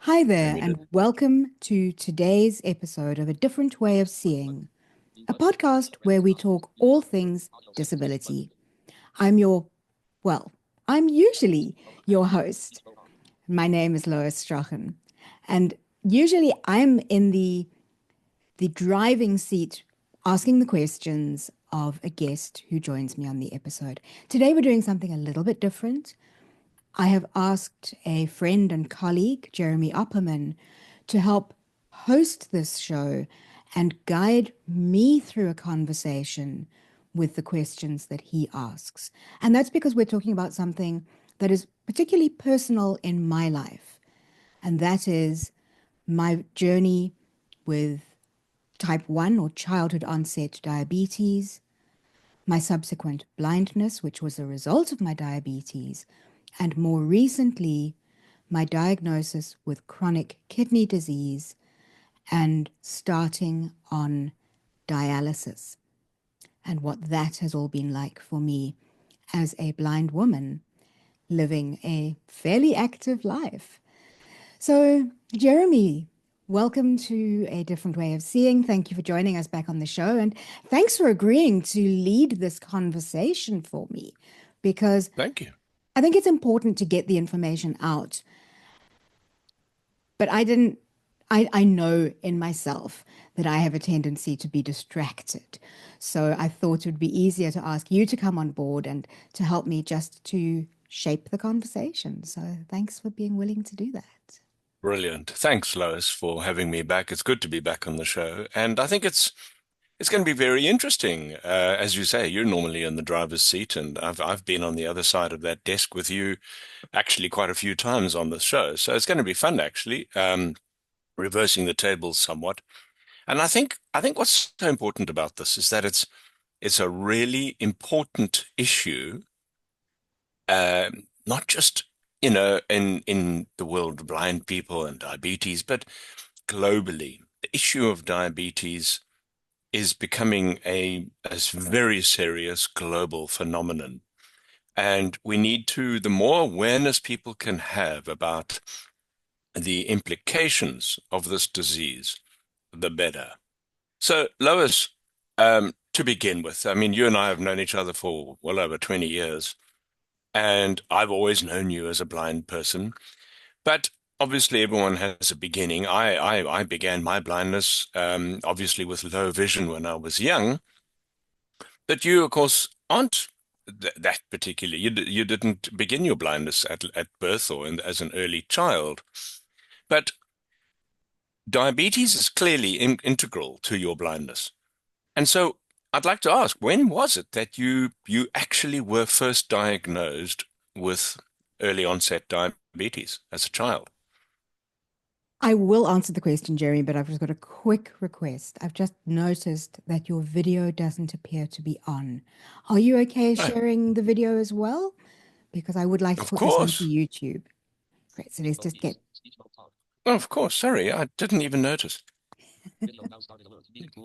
Hi there, And we did. and welcome to today's episode of A Different Way of Seeing, a podcast where we talk all things disability. I'm your, well, I'm usually your host. My name is Lois Strachan, and usually I'm in the driving seat asking the questions of a guest who joins me on the episode. Today we're doing something a little bit different. I have asked a friend and colleague, Jeremy Opperman, to help host this show and guide me through a conversation with the questions that he asks. And that's because we're talking about something that is particularly personal in my life, and that is my journey with type 1 or childhood onset diabetes, my subsequent blindness, which was a result of my diabetes, and more recently, my diagnosis with chronic kidney disease and starting on dialysis, and what that has all been like for me as a blind woman living a fairly active life. So, Jeremy, welcome to A Different Way of Seeing. Thank you for joining us back on the show. And thanks for agreeing to lead this conversation for me, because Thank you. I think it's important to get the information out. But I know in myself that I have a tendency to be distracted. So I thought it would be easier to ask you to come on board and to help me just to shape the conversation. So thanks for being willing to do that. Brilliant. Thanks, Lois, for having me back. It's good to be back on the show, and I think it's going to be very interesting. As you say, you're normally in the driver's seat, and I've been on the other side of that desk with you actually quite a few times on the show. So it's going to be fun, actually, reversing the tables somewhat. And I think what's so important about this is that it's a really important issue, not just in the world of blind people and diabetes, but globally. The issue of diabetes is becoming a very serious global phenomenon. And we need to, the more awareness people can have about the implications of this disease, the better. So, Lois, to begin with, I mean, you and I have known each other for well over 20 years, and I've always known you as a blind person. But obviously, everyone has a beginning. I began my blindness, obviously, with low vision when I was young. But you, of course, aren't that particular. You didn't begin your blindness at birth or as an early child. But diabetes is clearly integral to your blindness. And so I'd like to ask, when was it that you actually were first diagnosed with early onset diabetes as a child? I will answer the question, Jeremy, but I've just got a quick request. I've just noticed that your video doesn't appear to be on. Are you okay Oh, sharing the video as well? Because I would like to of put this onto course. YouTube. Great. So let's just get Oh, of course. Sorry, I didn't even notice.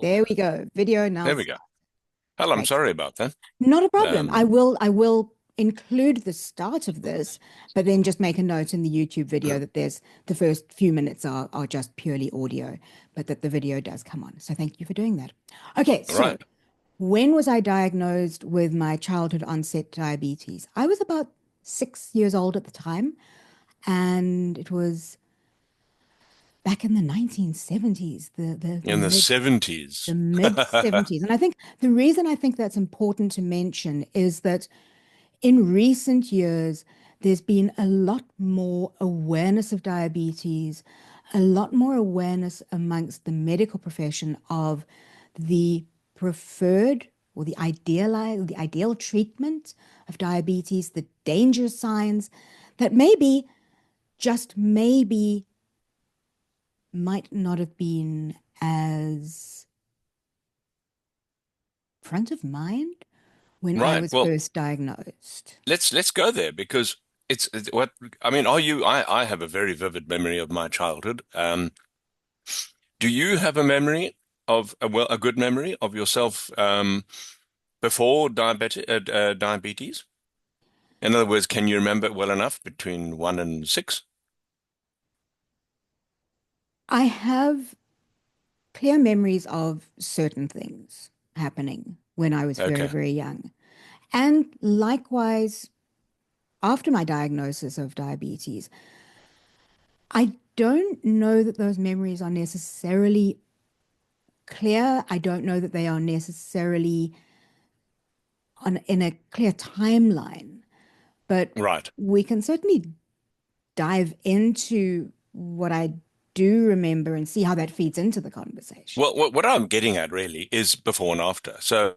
there we go. Video now There we go. start. Well, I'm Great. sorry about that. Not a problem. Um, I will include the start of this, but then just make a note in the YouTube video that there's the first few minutes are just purely audio, but that the video does come on. So thank you for doing that. Okay, all so right. when was I diagnosed with my childhood onset diabetes? I was about 6 years old at the time, and it was back in the 1970s, In the the 70s. mid 70s. And I think the reason I think that's important to mention is that in recent years, there's been a lot more awareness of diabetes, a lot more awareness amongst the medical profession of the preferred or the ideal treatment of diabetes, the danger signs that maybe, just maybe, might not have been as front of mind when I Right. was Well, first diagnosed. let's go there because it's what I mean. Are you? I have a very vivid memory of my childhood. Do you have a memory of a good memory of yourself before diabetes? In other words, can you remember it well enough between 1 and 6? I have clear memories of certain things happening when I was very, Okay, very young. And likewise, after my diagnosis of diabetes, I don't know that those memories are necessarily clear. I don't know that they are necessarily in a clear timeline, but right. we can certainly dive into what I do remember and see how that feeds into the conversation. Well, what I'm getting at really is before and after. So,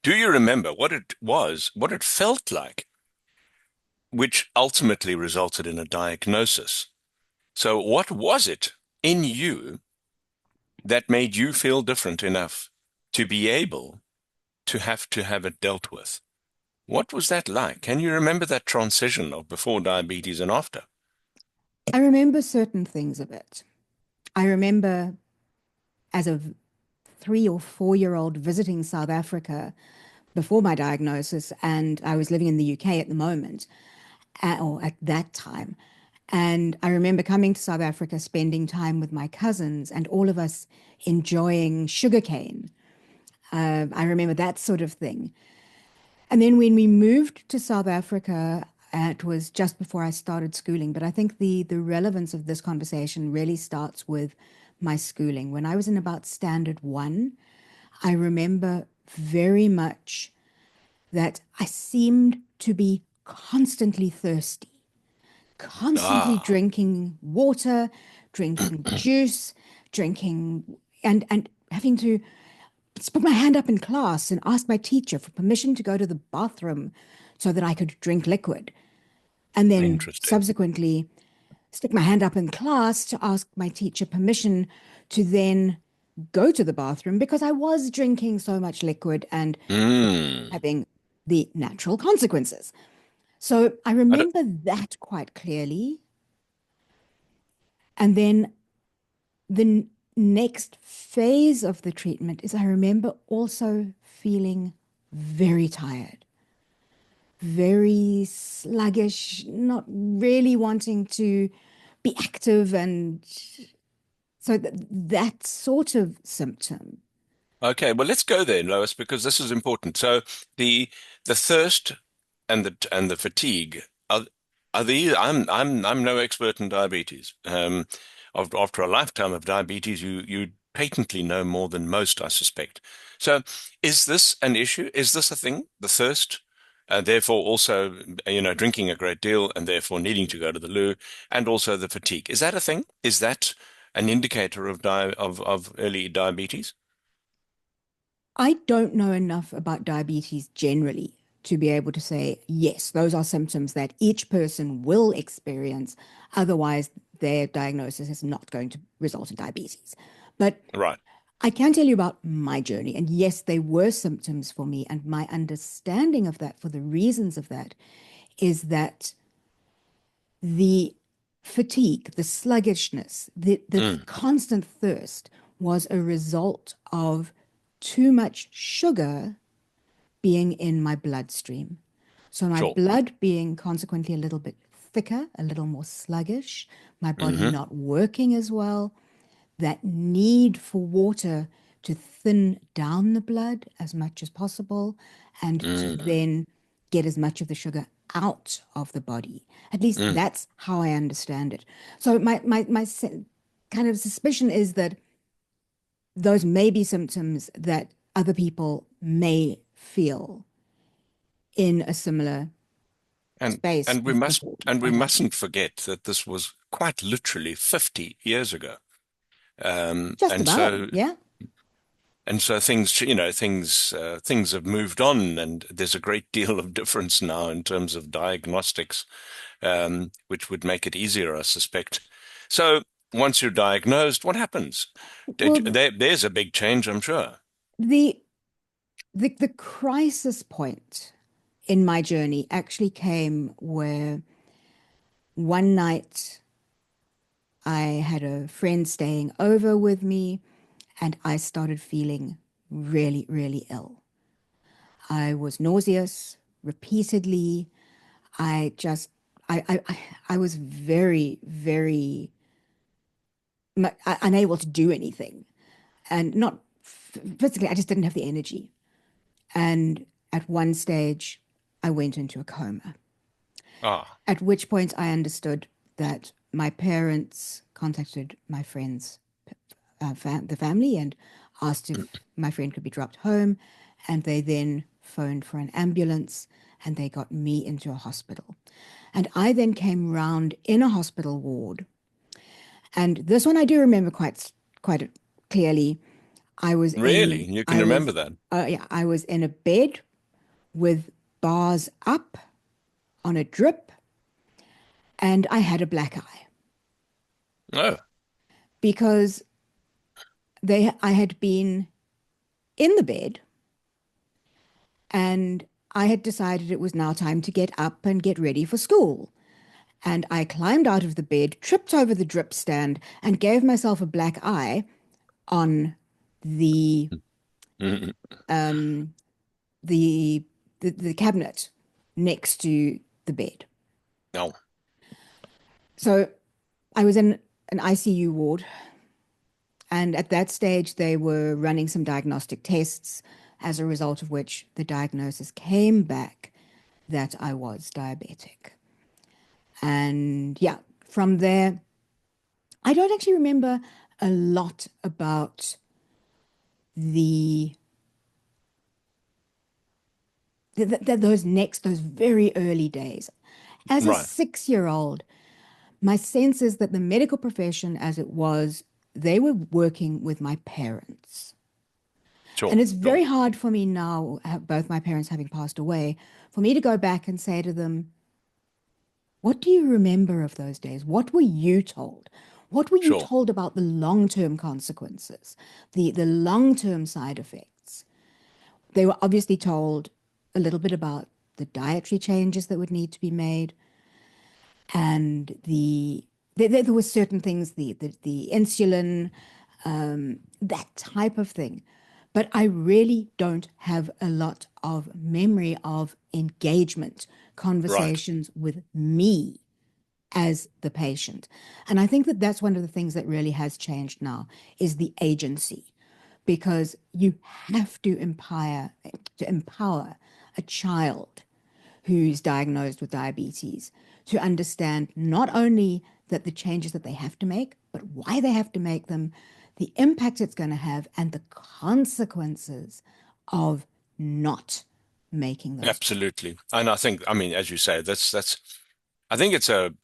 do you remember what it was, what it felt like, which ultimately resulted in a diagnosis? So, what was it in you that made you feel different enough to be able to have it dealt with? What was that like? Can you remember that transition of before diabetes and after? I remember certain things of it. I remember as a 3 or 4 year old visiting South Africa before my diagnosis, and I was living in the UK at the moment, or at that time. And I remember coming to South Africa, spending time with my cousins, and all of us enjoying sugarcane. I remember that sort of thing. And then when we moved to South Africa, it was just before I started schooling. But I think the relevance of this conversation really starts with my schooling. When I was in about standard one, I remember very much that I seemed to be constantly thirsty, constantly Ah, drinking water, drinking juice, drinking and having to put my hand up in class and ask my teacher for permission to go to the bathroom so that I could drink liquid. And then interesting. subsequently stick my hand up in class to ask my teacher permission to then go to the bathroom because I was drinking so much liquid and Hmm. having the natural consequences. So I I don't, remember that quite clearly. And then the next phase of the treatment is I remember also feeling very tired, very sluggish, not really wanting to be active. And so that sort of symptom. okay, well, let's go there, Lois, because this is important. So the the thirst and the fatigue are these. I'm no expert in diabetes. After a lifetime of diabetes, you patently know more than most, I suspect. So, is this an issue? Is this a thing? The thirst, therefore also drinking a great deal, and therefore needing to go to the loo, and also the fatigue. Is that a thing? Is that an indicator of of early diabetes? I don't know enough about diabetes generally to be able to say, yes, those are symptoms that each person will experience. Otherwise, their diagnosis is not going to result in diabetes. But Right. I can tell you about my journey. And yes, they were symptoms for me. And my understanding of that, for the reasons of that, is that the fatigue, the sluggishness, the Mm, constant thirst was a result of too much sugar being in my bloodstream. So my sure. blood being consequently a little bit thicker, a little more sluggish, my body Hmm. not working as well, that need for water to thin down the blood as much as possible and to Mm, then get as much of the sugar out of the body. At least mm. that's how I understand it. So my kind of suspicion is that those may be symptoms that other people may feel in a similar And space and we as must before and we my mustn't diagnosis. forget that this was quite literally 50 years ago. Just about, yeah. And so things, things have moved on, and there's a great deal of difference now in terms of diagnostics, which would make it easier, I suspect. So once you're diagnosed, what happens? Well, There's a big change, I'm sure. the the crisis point in my journey actually came where one night I had a friend staying over with me and I started feeling really, really ill. I was nauseous repeatedly. I just, I was very, very unable to do anything, and not physically, I just didn't have the energy. And at one stage, I went into a coma, Ah, at which point I understood that my parents contacted my friends, the family, and asked if my friend could be dropped home. And they then phoned for an ambulance and they got me into a hospital. And I then came round in a hospital ward. And this one I do remember quite clearly. really? You can remember that? Yeah, I was in a bed with bars up on a drip, and I had a black eye Oh, because I had been in the bed, and I had decided it was now time to get up and get ready for school. And I climbed out of the bed, tripped over the drip stand, and gave myself a black eye on the mhm. the the cabinet next to the bed. No. So I was in an ICU ward, and at that stage they were running some diagnostic tests, as a result of which the diagnosis came back that I was diabetic. And yeah, from there, I don't actually remember a lot about the, those very early days. As a Right. 6 year old, my sense is that the medical profession, as it was, they were working with my parents. Sure. And it's Sure. very hard for me now, both my parents having passed away, for me to go back and say to them, what do you remember of those days? What were you told? What were you Sure. told about the long-term consequences, the long-term side effects? They were obviously told a little bit about the dietary changes that would need to be made, and there were certain things, the insulin, that type of thing. But I really don't have a lot of memory of engagement, Right. conversations with me as the patient. And I think that that's one of the things that really has changed now is the agency, because you have to empower a child who's diagnosed with diabetes to understand not only that the changes that they have to make, but why they have to make them, the impact it's going to have, and the consequences of not making those changes. Absolutely. And I think, I mean, as you say, that's, I think it's a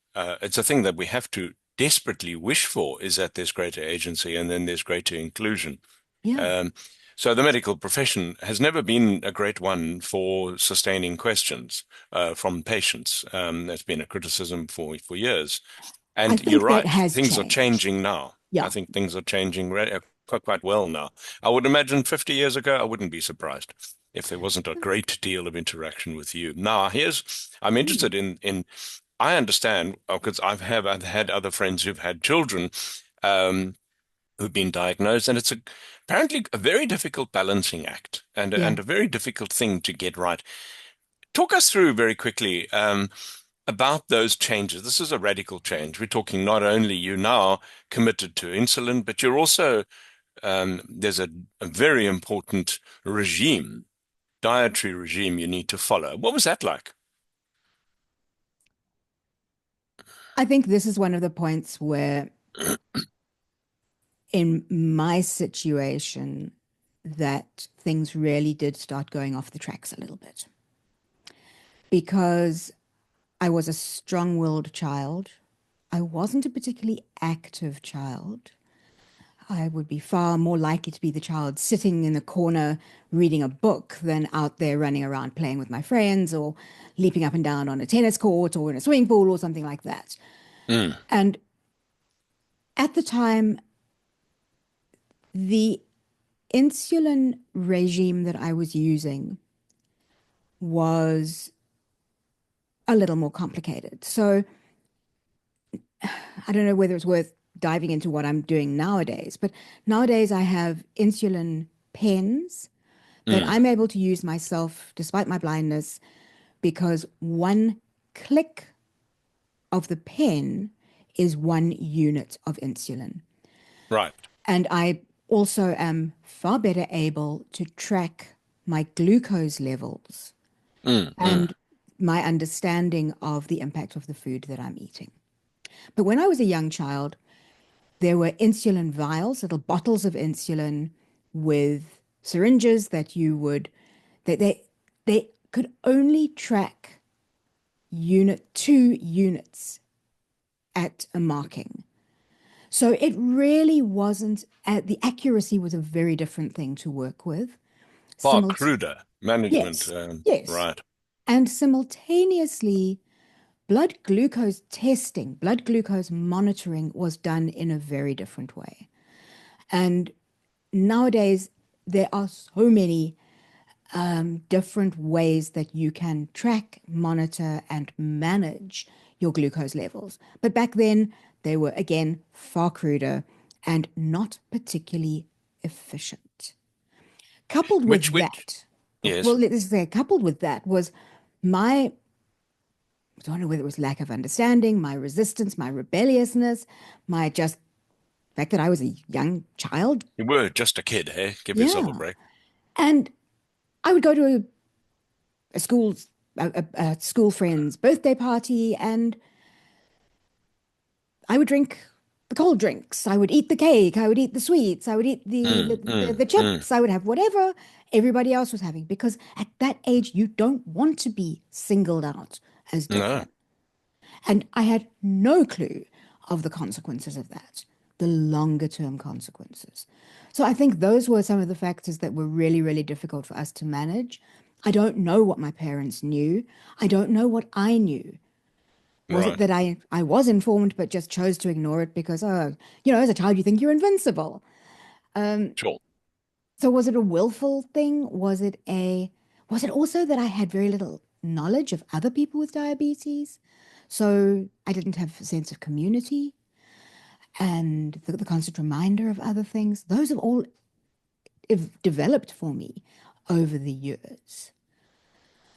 thing that we have to desperately wish for is that there's greater agency and then there's greater inclusion. Yeah, Um, so the medical profession has never been a great one for sustaining questions from patients. That's been a criticism for years. I And you're think that right, has things are changed. changing now. I Yeah. think things are changing quite well now. I would imagine 50 years ago, I wouldn't be surprised if there wasn't a great deal of interaction with you. Now, I'm Mm. interested I understand because I've had other friends who've had children um, who've been diagnosed, and it's apparently a very difficult balancing act Yeah. and a very difficult thing to get right. Talk us through very quickly about those changes. This is a radical change. We're talking not only you now committed to insulin, but you're also there's a very important dietary regime you need to follow. What was that like? I think this is one of the points where, in my situation, that things really did start going off the tracks a little bit, because I was a strong-willed child. I wasn't a particularly active child. I would be far more likely to be the child sitting in a corner reading a book than out there running around playing with my friends or leaping up and down on a tennis court or in a swimming pool or something like that. Mm, And at the time, the insulin regime that I was using was a little more complicated. So I don't know whether it's worth diving into what I'm doing nowadays, but nowadays I have insulin pens that mm, I'm able to use myself despite my blindness, because one click of the pen is 1 unit of insulin. Right. And I also am far better able to track my glucose levels Mm, mm. and my understanding of the impact of the food that I'm eating. But when I was a young child, there were insulin vials, little bottles of insulin with syringes that you would, that they could only track 2 units at a marking. So it really wasn't, the accuracy was a very different thing to work with. Far Simult cruder management. yes, yes. Right. And simultaneously, blood glucose monitoring was done in a very different way. And nowadays, there are so many different ways that you can track, monitor, and manage your glucose levels. But back then, they were again far cruder and not particularly efficient. Coupled with Which, that, yes. well, let's say, coupled with that was my, I don't know whether it was lack of understanding, my resistance, my rebelliousness, my just fact that I was a young child. You were just a kid, eh? Give yourself a Yeah. break. And I would go to a school's a school friend's birthday party, and I would drink the cold drinks. I would eat the cake. I would eat the sweets. I would eat Mm, the mm, mm. chips. I would have whatever everybody else was having, because at that age you don't want to be singled out as No. different. And I had no clue of the consequences of that, the longer term consequences. So I think those were some of the factors that were really, really difficult for us to manage. I don't know what my parents knew. I don't know what I knew. Was it Right. that I was informed but just chose to ignore it because, oh, as a child, you think you're invincible. Sure. So was it a willful thing? Was it also that I had very little knowledge of other people with diabetes? So I didn't have a sense of community and the constant reminder of other things. Those have all developed for me over the years.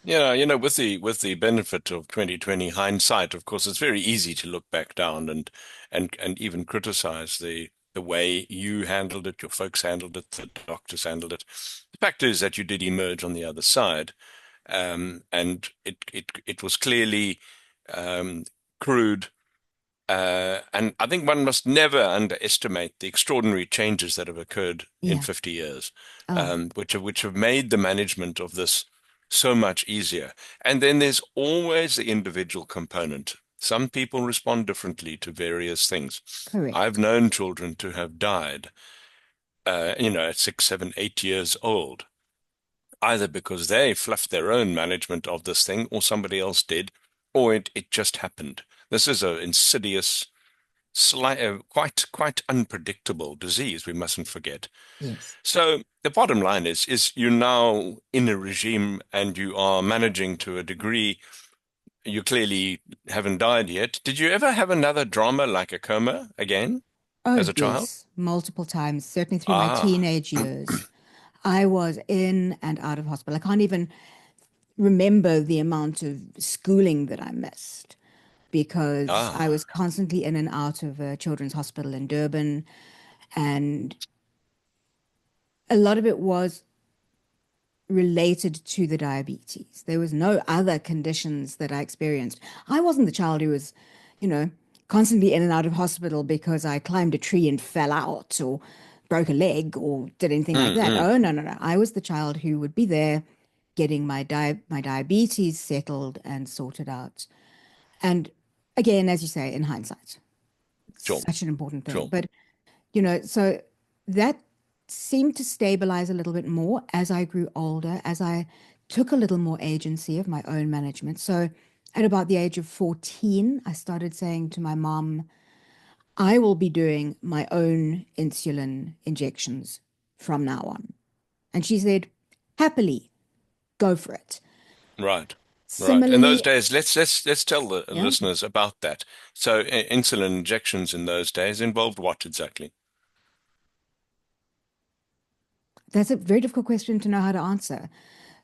Yeah, with the benefit of 2020 hindsight, of course, it's very easy to look back down and even criticize the way you handled it, your folks handled it, the doctors handled it. The fact is that you did emerge on the other side, and it was clearly um, crude. And I think one must never underestimate the extraordinary changes that have occurred in Yeah. 50 years, Oh, which have made the management of this so much easier. And then there's always the individual component. Some people respond differently to various things. I've correct. known children to have died, at 6, 7, 8 years old, either because they fluffed their own management of this thing, or somebody else did, or it just happened. This is an insidious quite unpredictable disease, we mustn't forget. Yes. So the bottom line is you're now in a regime and you are managing to a degree. You clearly haven't died yet. Did you ever have another drama like a coma again Oh, as a child? yes, multiple times, certainly through my Ah, teenage years. I was in and out of hospital. I can't even remember the amount of schooling that I missed because I was ah, constantly in and out of a children's hospital in Durban. And a lot of it was related to the diabetes. There was no other conditions that I experienced. I wasn't the child who was, you know, constantly in and out of hospital because I climbed a tree and fell out or broke a leg or did anything like that. mm. Oh, no, no, no. I was the child who would be there getting my diabetes settled and sorted out. And again, as you say, in hindsight, Sure, such an important thing. sure. But so that seemed to stabilize a little bit more as I grew older, as I took a little more agency of my own management. So at about the age of 14, I started saying to my mom, I will be doing my own insulin injections from now on. And she said, happily, go for it. Right. Right. In those Similarly, days, let's tell the yeah, listeners about that. So, insulin injections in those days involved what exactly? that's a very difficult question to know how to answer.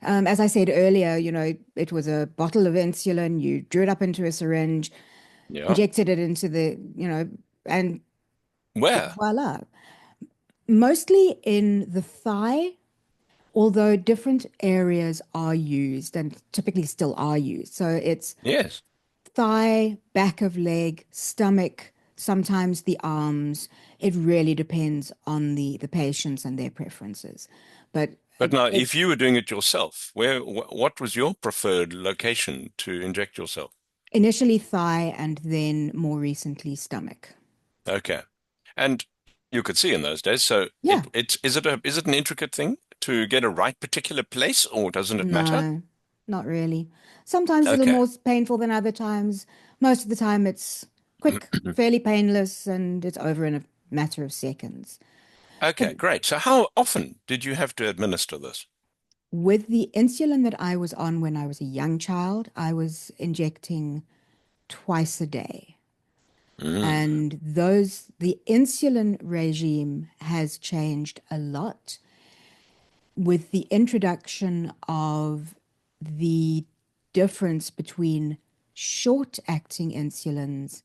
As I said earlier, it was a bottle of insulin. You drew it up into a syringe, Yeah. injected it into and Where? Voila. Mostly in the thigh, although different areas are used and typically still are used. So it's Yes. thigh, back of leg, stomach, sometimes the arms. It really depends on the patients and their preferences. But But now, if it's you were doing it yourself, what was your preferred location to inject yourself? initially thigh and then more recently stomach. Okay. And you could see in those days, so Yeah, is it an intricate thing to get a right particular place, or doesn't it matter? no, not really. Sometimes it's a little Okay. more painful than other times. Most of the time it's quick, fairly painless, and it's over in a matter of seconds. But Okay, great. So how often did you have to administer this? with the insulin that I was on when I was a young child, I was injecting twice a day. Mm. And the insulin regime has changed a lot with the introduction of the difference between short acting insulins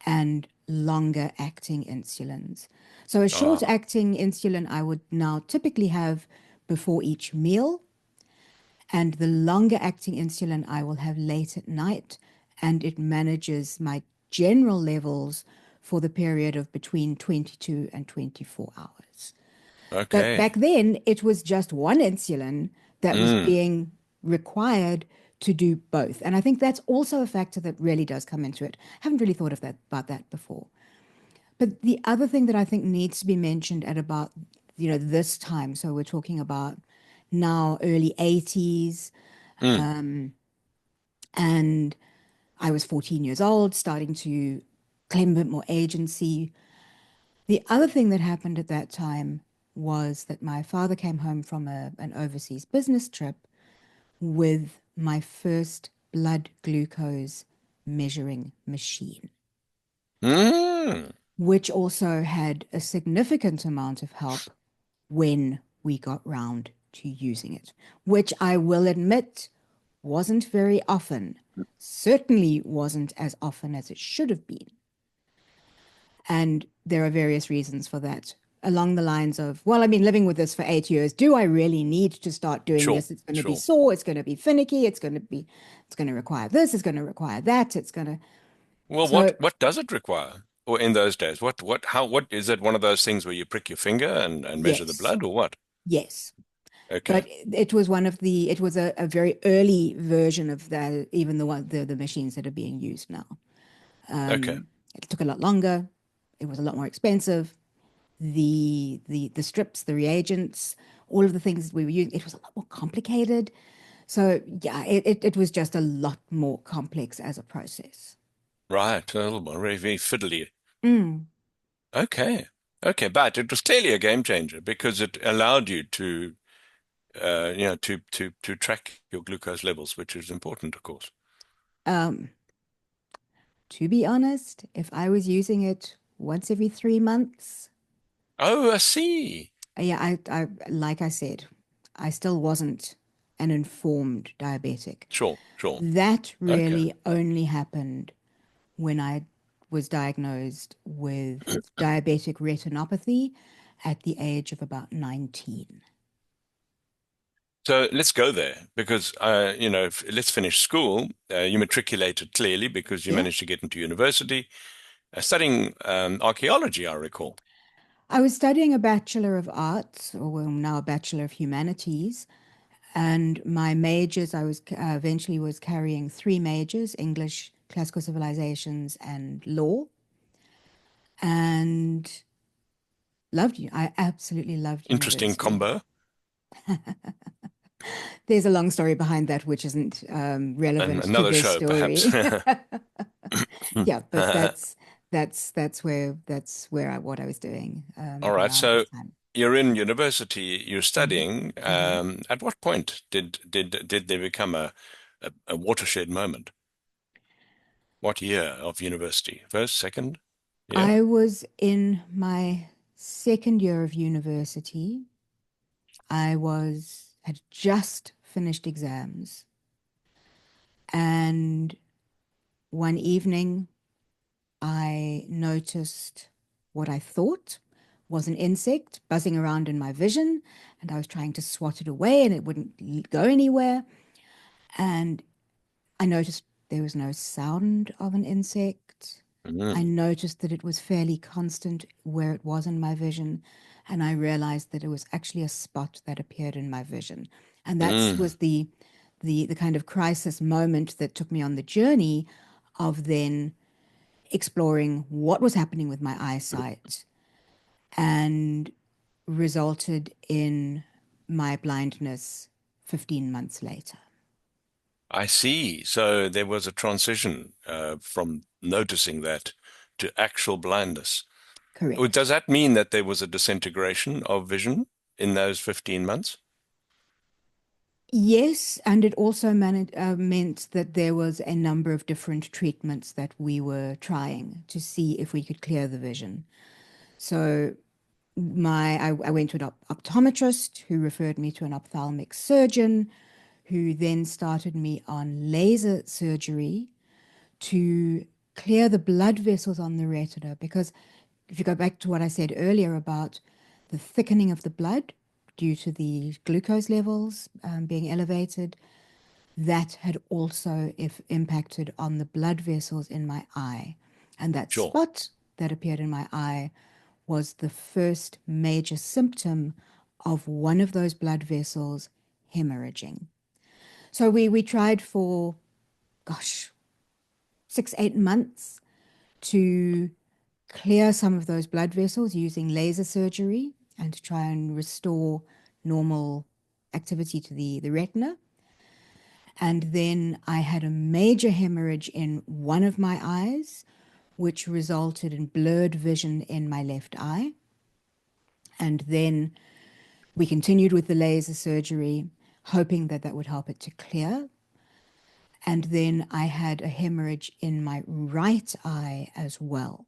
and longer acting insulins. So, a short Ah, acting insulin I would now typically have before each meal, and the longer acting insulin I will have late at night, and it manages my general levels for the period of between 22 and 24 hours. But okay. back then, it was just one insulin that was Mm. being required to do both. And I think that's also a factor that really does come into it. I haven't really thought of that about that before. But the other thing that I think needs to be mentioned at about, this time, so we're talking about now early 80s, Mm. and I was 14 years old, starting to claim a bit more agency. The other thing that happened at that time was that my father came home from an overseas business trip with my first blood glucose measuring machine, Mm. which also had a significant amount of help when we got round to using it, which I will admit wasn't very often, certainly wasn't as often as it should have been. And there are various reasons for that. Along the lines of, well, I've been living with this for 8 years. Do I really need to start doing Sure, this? It's going to be sure. sore. It's going to be finicky. It's going to require this. It's going to require that. It's going to. Well, So, what does it require? Or in those days, what is it one of those things where you prick your finger and measure the yes, blood or what? yes. Okay. But it was it was a very early version of that, even the machines that are being used now. Okay. It took a lot longer. It was a lot more expensive. The strips, the reagents, all of the things that we were using, it was a lot more complicated. So yeah, it was just a lot more complex as a process. Right. A little more very, very fiddly. Mm. Okay. Okay, but it was clearly a game changer because it allowed you to to track your glucose levels, which is important, of course. Um, to be honest, if I was using it once every 3 months, Oh, I see. yeah, like I said, I still wasn't an informed diabetic. Sure, sure. That Okay. really only happened when I was diagnosed with diabetic retinopathy at the age of about 19. So let's go there because, let's finish school. You matriculated clearly because you Yeah. managed to get into university, studying archaeology, I recall. I was studying a Bachelor of Arts, or well, now a Bachelor of Humanities, and my majors, I was eventually was carrying three majors: English, Classical Civilizations, and Law, and loved you. I absolutely loved Interesting university. combo There's a long story behind that, which isn't and relevant to another this show, perhaps. story. Yeah, but that's where what I was doing All at right. around So this time. you're in university, you're Hmm. studying. Hmm. At what point did there become a watershed moment? What year of university? First, second year? I was in my second year of university. Had just finished exams, and one evening I noticed. what I thought was an insect buzzing around in my vision, and I was trying to swat it away and it wouldn't go anywhere. And I noticed there was no sound of an insect. I Mm, noticed that it was fairly constant where it was in my vision, and I realized that it was actually a spot that appeared in my vision. And that mm. was the kind of crisis moment that took me on the journey of then exploring what was happening with my eyesight and resulted in my blindness 15 months later. I see. So there was a transition from noticing that to actual blindness. Correct. Does that mean that there was a disintegration of vision in those 15 months? Yes, and it also meant that there was a number of different treatments that we were trying to see if we could clear the vision. So I went to an optometrist who referred me to an ophthalmic surgeon who then started me on laser surgery to clear the blood vessels on the retina. Because if you go back to what I said earlier about the thickening of the blood due to the glucose levels being elevated, that had also if impacted on the blood vessels in my eye. And that Sure. spot that appeared in my eye was the first major symptom of one of those blood vessels hemorrhaging. So we tried for, gosh, 6, 8 months to clear some of those blood vessels using laser surgery and to try and restore normal activity to the retina. And then I had a major hemorrhage in one of my eyes, which resulted in blurred vision in my left eye. And then we continued with the laser surgery, hoping that that would help it to clear. And then I had a hemorrhage in my right eye as well.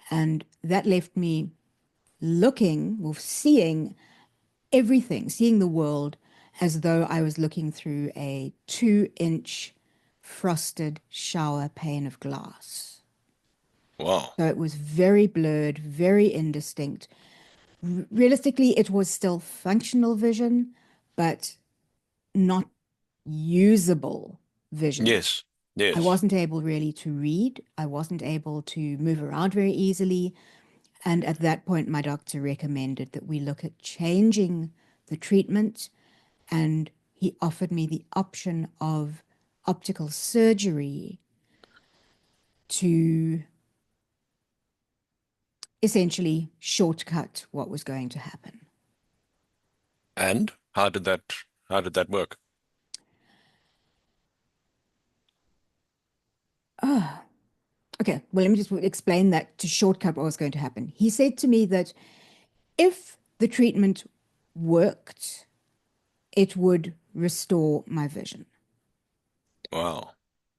And that left me looking or seeing everything, seeing the world as though I was looking through a 2-inch frosted shower pane of glass. Wow. So it was very blurred, very indistinct. Realistically, it was still functional vision, but not usable vision. Yes. I Yes. wasn't able really to read. I wasn't able to move around very easily. And at that point, my doctor recommended that we look at changing the treatment. And he offered me the option of optical surgery to essentially shortcut what was going to happen. And how did that work? Oh, okay. Well, let me just explain that to shortcut what was going to happen. He said to me that if the treatment worked, it would restore my vision. Wow.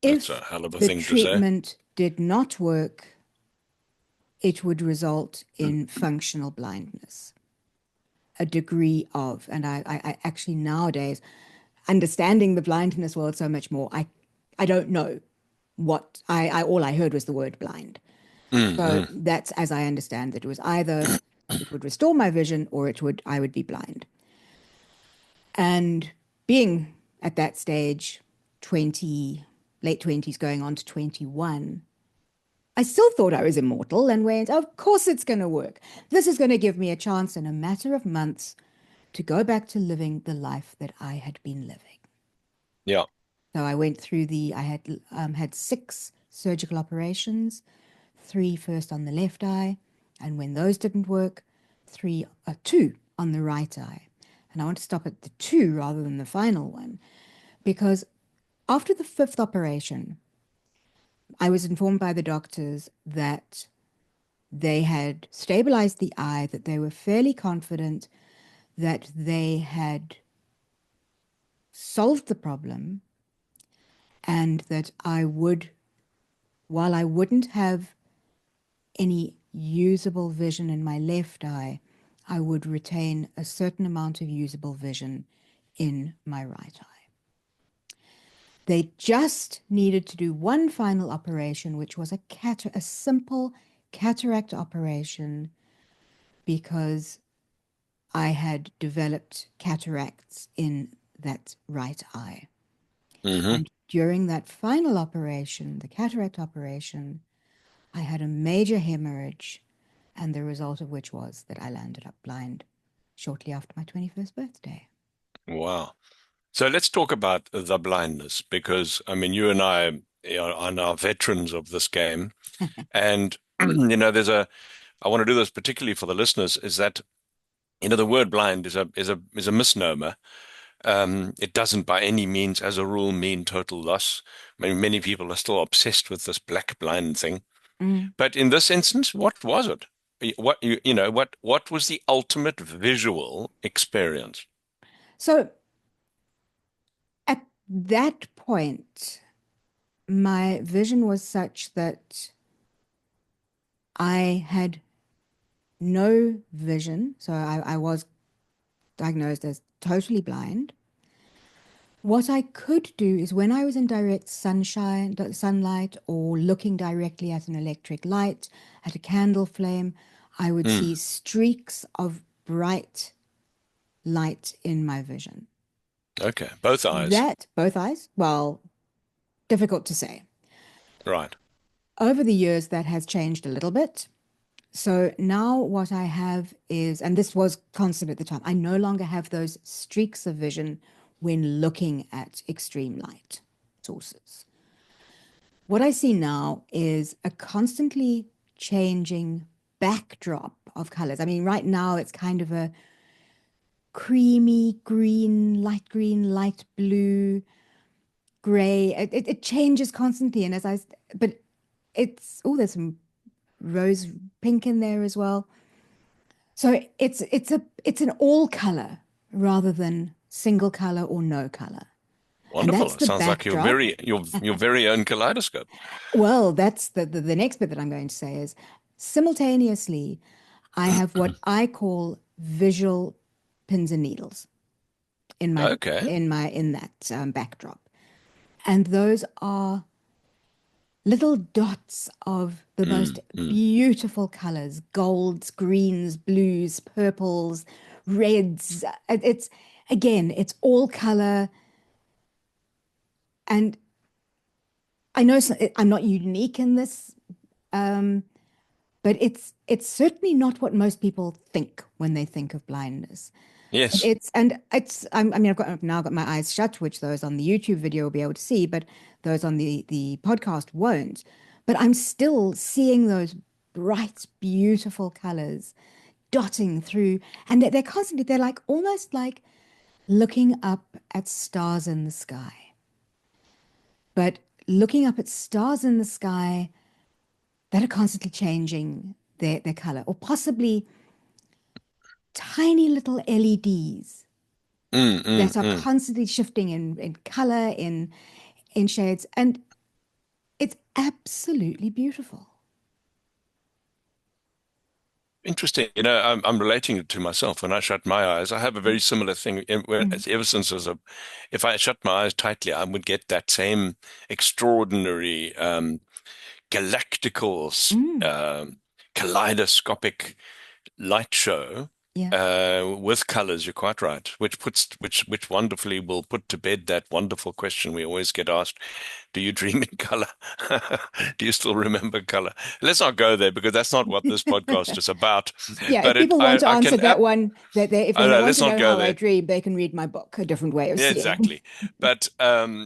That's a If hell of a the thing to say. treatment did not work, it would result in functional blindness, a degree of, and I actually nowadays, understanding the blindness world so much more, I don't know what all I heard was the word blind. Mm, So mm. that's as I understand it was either it would restore my vision or it would I would be blind. And being at that stage, 20, late 20s going on to 21, I still thought I was immortal and went, of course it's going to work. This is going to give me a chance in a matter of months to go back to living the life that I had been living. Yeah. So I went through I had 6 surgical operations, 3 first on the left eye, and when those didn't work, 2 on the right eye. And I want to stop at the 2 rather than the final one, because after the 5th operation, I was informed by the doctors that they had stabilized the eye, that they were fairly confident that they had solved the problem, and that while I wouldn't have any usable vision in my left eye, I would retain a certain amount of usable vision in my right eye. They just needed to do one final operation, which was a simple cataract operation because I had developed cataracts in that right eye. Hmm. And during that final operation, the cataract operation, I had a major hemorrhage, and the result of which was that I landed up blind shortly after my 21st birthday. Wow. So let's talk about the blindness because I mean, you and I are now veterans of this game. And, there's I want to do this particularly for the listeners, is that, the word blind is a misnomer. It doesn't by any means, as a rule, mean total loss. I mean, many people are still obsessed with this black blind thing. Mm. But in this instance, what was it? What was the ultimate visual experience? So at that point, my vision was such that I had no vision. So I was diagnosed as totally blind. What I could do is when I was in direct sunlight, or looking directly at an electric light, at a candle flame, I would Hmm. see streaks of bright light in my vision. Okay, both eyes. That, both eyes, well, difficult to say. Right. Over the years, that has changed a little bit. So now what I have is, and this was constant at the time, I no longer have those streaks of vision when looking at extreme light sources. What I see now is a constantly changing backdrop of colors. I mean, right now it's kind of a creamy green, light blue, gray. It changes constantly. And but there's some rose pink in there as well. So it's an all color rather than single color or no color. And Wonderful. that's It the sounds like backdrop. your very own kaleidoscope. Well, that's the next bit that I'm going to say is simultaneously, I have what I call visual pins and needles in my Okay. in that backdrop. And those are little dots of the most Mm, mm. beautiful colors, golds, greens, blues, purples, reds. It's again, it's all color. And I know I'm not unique in this, um, but it's certainly not what most people think when they think of blindness. Yes. I mean, I've now got my eyes shut, which those on the YouTube video will be able to see, but those on the podcast won't. But I'm still seeing those bright, beautiful colors dotting through, and they're constantly, they're like almost like looking up at stars in the sky. But looking up at stars in the sky that are constantly changing their color, or possibly tiny little LEDs Mm, mm, that are mm. constantly shifting in color, in shades, and it's absolutely beautiful. Interesting. I'm relating it to myself. When I shut my eyes, I have a very similar thing. Mm, Ever since if I shut my eyes tightly, I would get that same extraordinary, galactical, mm, kaleidoscopic light show yeah. with colors. You're quite right. Which wonderfully will put to bed that wonderful question we always get asked: do you dream in color? Do you still remember color? Let's not go there because that's not what this podcast is about. Yeah, if But people want to I answer can, that one, that if I they know, want let's to not know go how I there. dream, they can read my book, A Different Way of Yeah, Seeing. exactly. But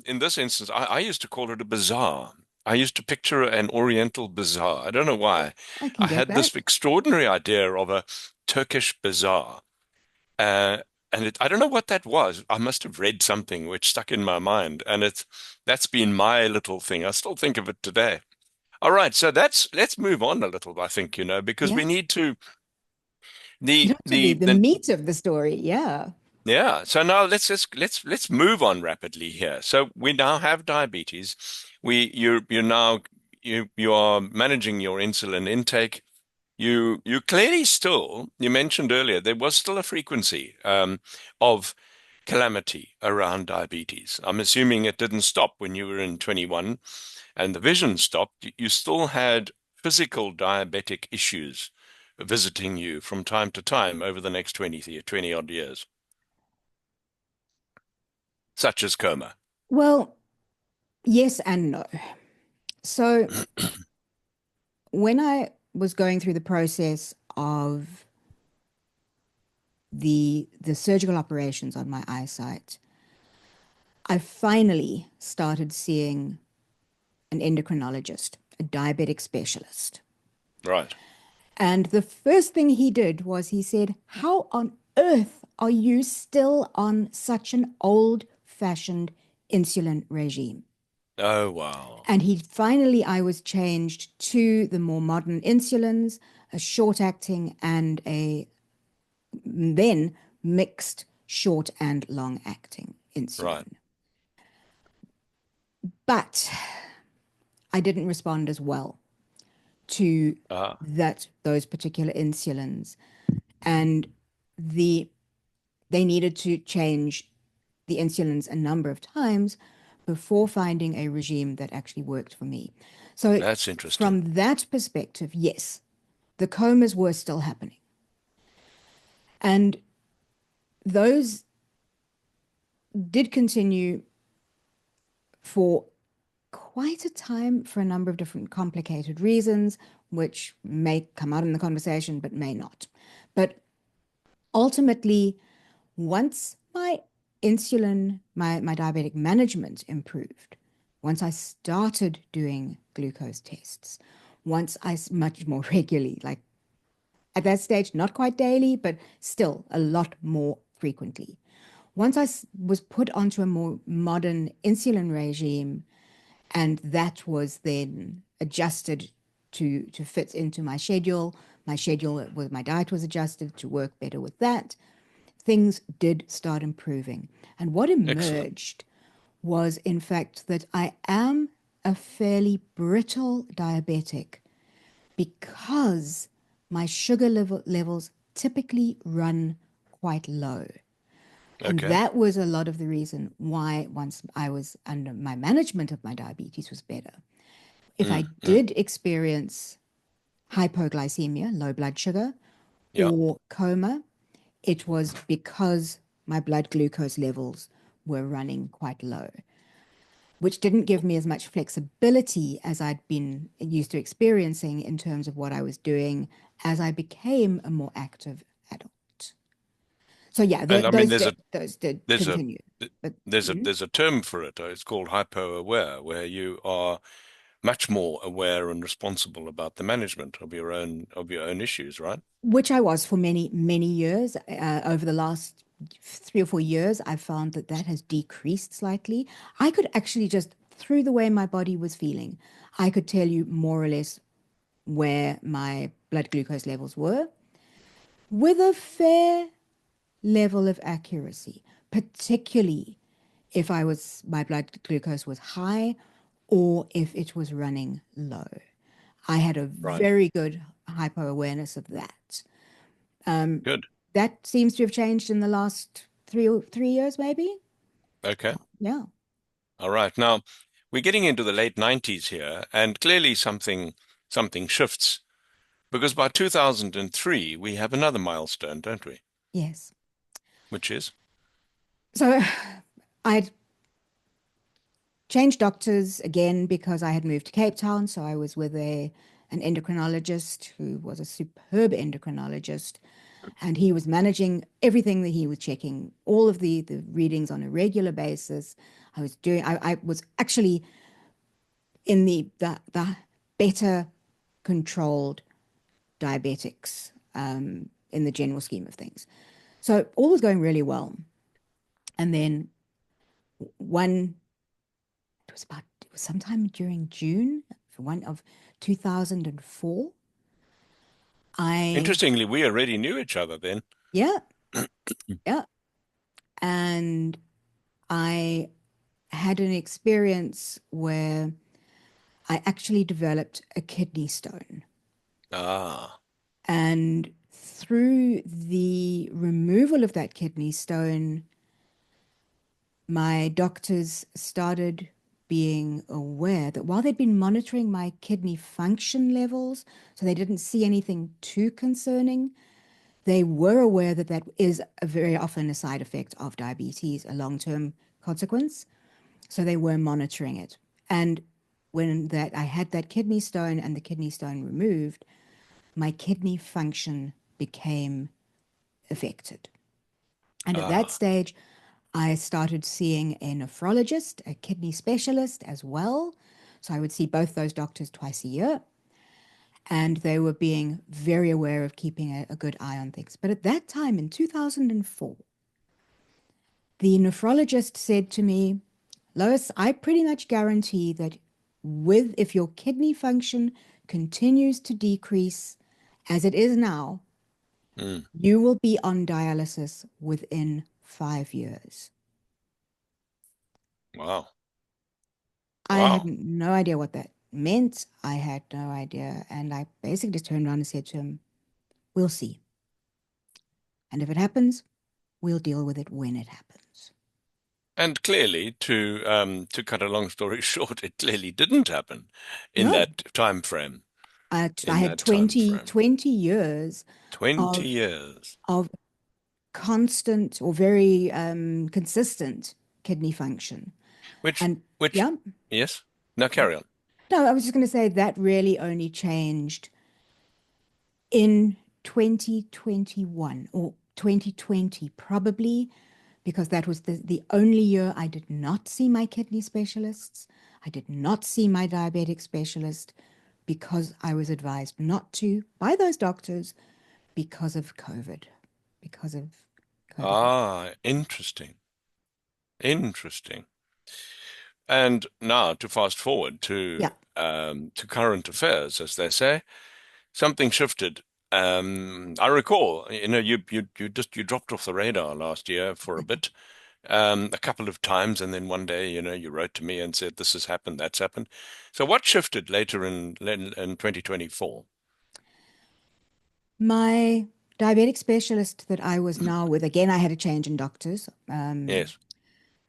in this instance, I used to call it a bazaar. I used to picture an Oriental bazaar. I don't know why. I can I get had this that. extraordinary idea of a Turkish bazaar. Uh, and I don't know what that was. I must have read something which stuck in my mind, and that's been my little thing. I still think of it today. All right, so let's move on a little, I think, because Yeah. we need to Get the on to the the the meat of the story. Yeah. yeah. So now let's move on rapidly here. So we now have diabetes. You're now you are managing your insulin intake. You clearly still, you mentioned earlier, there was still a frequency of calamity around diabetes. I'm assuming it didn't stop when you were in 21 and the vision stopped. You still had physical diabetic issues visiting you from time to time over the next 20 odd years, such as coma? Well, yes and no. So when I was going through the process of the surgical operations on my eyesight, I finally started seeing an endocrinologist, a diabetic specialist. Right. And the first thing he did was he said, "How on earth are you still on such an old-fashioned insulin regime?" Oh, wow. And I was changed to the more modern insulins, a short acting and a then mixed short and long acting Right. insulin. But I didn't respond as well to Ah, those particular insulins. And the they needed to change the insulins a number of times before finding a regime that actually worked for me. So that's interesting. from that perspective, yes, the comas were still happening. And those did continue for quite a time for a number of different complicated reasons, which may come out in the conversation, but may not. But ultimately, once my diabetic management improved, once I started doing glucose tests, once I much more regularly, like at that stage, not quite daily, but still a lot more frequently. Once was put onto a more modern insulin regime, and that was then adjusted to fit into my schedule. My diet was adjusted to work better with that. Things did start improving. And what Excellent. emerged was, in fact, that I am a fairly brittle diabetic because my levels typically run quite low. And Okay. that was a lot of the reason why, once I was under my management of my diabetes, was better. If I Mm. did experience hypoglycemia, low blood sugar, Yeah. or coma, it was because my blood glucose levels were running quite low, which didn't give me as much flexibility as I'd been used to experiencing in terms of what I was doing as I became a more active adult. So yeah, And I mean, those did there's a continue. But there's a term for it. It's called hypo-aware, where you are much more aware and responsible about the management of your own issues, right? which I was for many, many years. Over the last 3 or 4 years, I found that that has decreased slightly. I could actually just, through the way my body was feeling, I could tell you more or less where my blood glucose levels were with a fair level of accuracy, particularly if my blood glucose was high or if it was running low. I had a Right. very good hypo awareness of that. Good. That seems to have changed in the last 3 years, maybe. Okay. Yeah. All right. Now, we're getting into the late 90s here, and clearly something shifts because by 2003 we have another milestone, don't we? Yes. Which is So I'd changed doctors again because I had moved to Cape Town. So I was with an endocrinologist who was a superb endocrinologist, and he was managing everything that he was checking, all of the readings on a regular basis. I was actually in the better controlled diabetics in the general scheme of things. So all was going really well. And then one, it was sometime during June, one of 2004. I, interestingly, we already knew each other then. yeah, yeah. And I had an experience where I actually developed a kidney stone. Ah, And through the removal of that kidney stone, my doctors started being aware that while they'd been monitoring my kidney function levels, so they didn't see anything too concerning, they were aware that that is a very often a side effect of diabetes, a long-term consequence. So they were monitoring it. And when that I had that kidney stone and the kidney stone removed, my kidney function became affected. And at that Ah, stage, I started seeing a nephrologist, a kidney specialist as well. So I would see both those doctors twice a year. And they were being very aware of keeping a good eye on things. But at that time in 2004, the nephrologist said to me, Lois, I pretty much guarantee that if your kidney function continues to decrease as it is now, mm, you will be on dialysis within 5 years. wow. I had Wow. no idea what that meant. I had no idea. And I basically just turned around and said to him, we'll see. And if it happens, we'll deal with it when it happens. And clearly, to cut a long story short, it clearly didn't happen in No, that time frame. I In had that time frame, 20 years 20 of, years. of constant or very consistent kidney function. Which, And which, yeah, yes. Now carry on. no, I was just going to say that really only changed in 2021 or 2020, probably, because that was the only year I did not see my kidney specialists. I did not see my diabetic specialist because I was advised not to by those doctors because of COVID, because of COVID. Ah, interesting. Interesting. And now to fast forward Yeah. to current affairs, as they say, something shifted. I recall, you dropped off the radar last year for a bit, a couple of times, and then one day, you wrote to me and said, "This has happened, that's happened." So what shifted later in 2024? My diabetic specialist that I was now with, again, I had a change in doctors. Yes.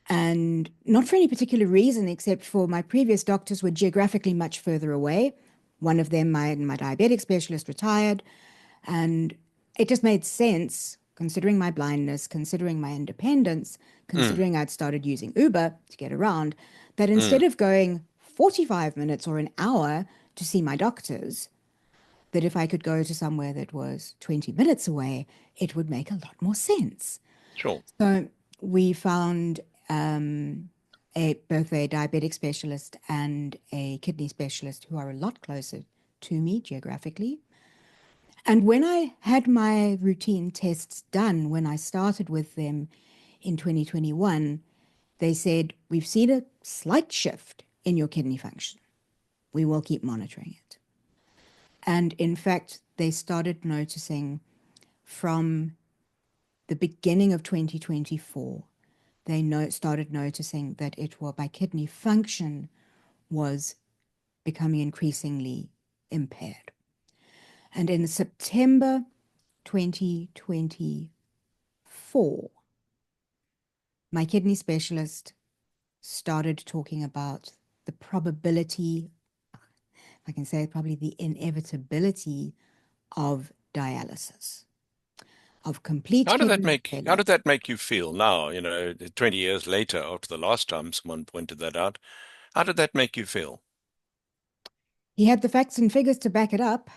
And not for any particular reason, except for my previous doctors were geographically much further away. One of them, my diabetic specialist, retired. And it just made sense, considering my blindness, considering my independence, Mm, considering I'd started using Uber to get around, that mm, instead of going 45 minutes or an hour to see my doctors, that if I could go to somewhere that was 20 minutes away, it would make a lot more sense. sure. So we found both a diabetic specialist and a kidney specialist who are a lot closer to me geographically. And when I had my routine tests done, when I started with them in 2021, they said, we've seen a slight shift in your kidney function. We will keep monitoring it. And in fact, they started noticing from the beginning of 2024, started noticing that my kidney function was becoming increasingly impaired. And in September 2024, my kidney specialist started talking about the probability, I can say probably the inevitability of dialysis, of complete kidney How failure. did that make you feel now, 20 years later, after the last time someone pointed that out? How did that make you feel? He had the facts and figures to back it up.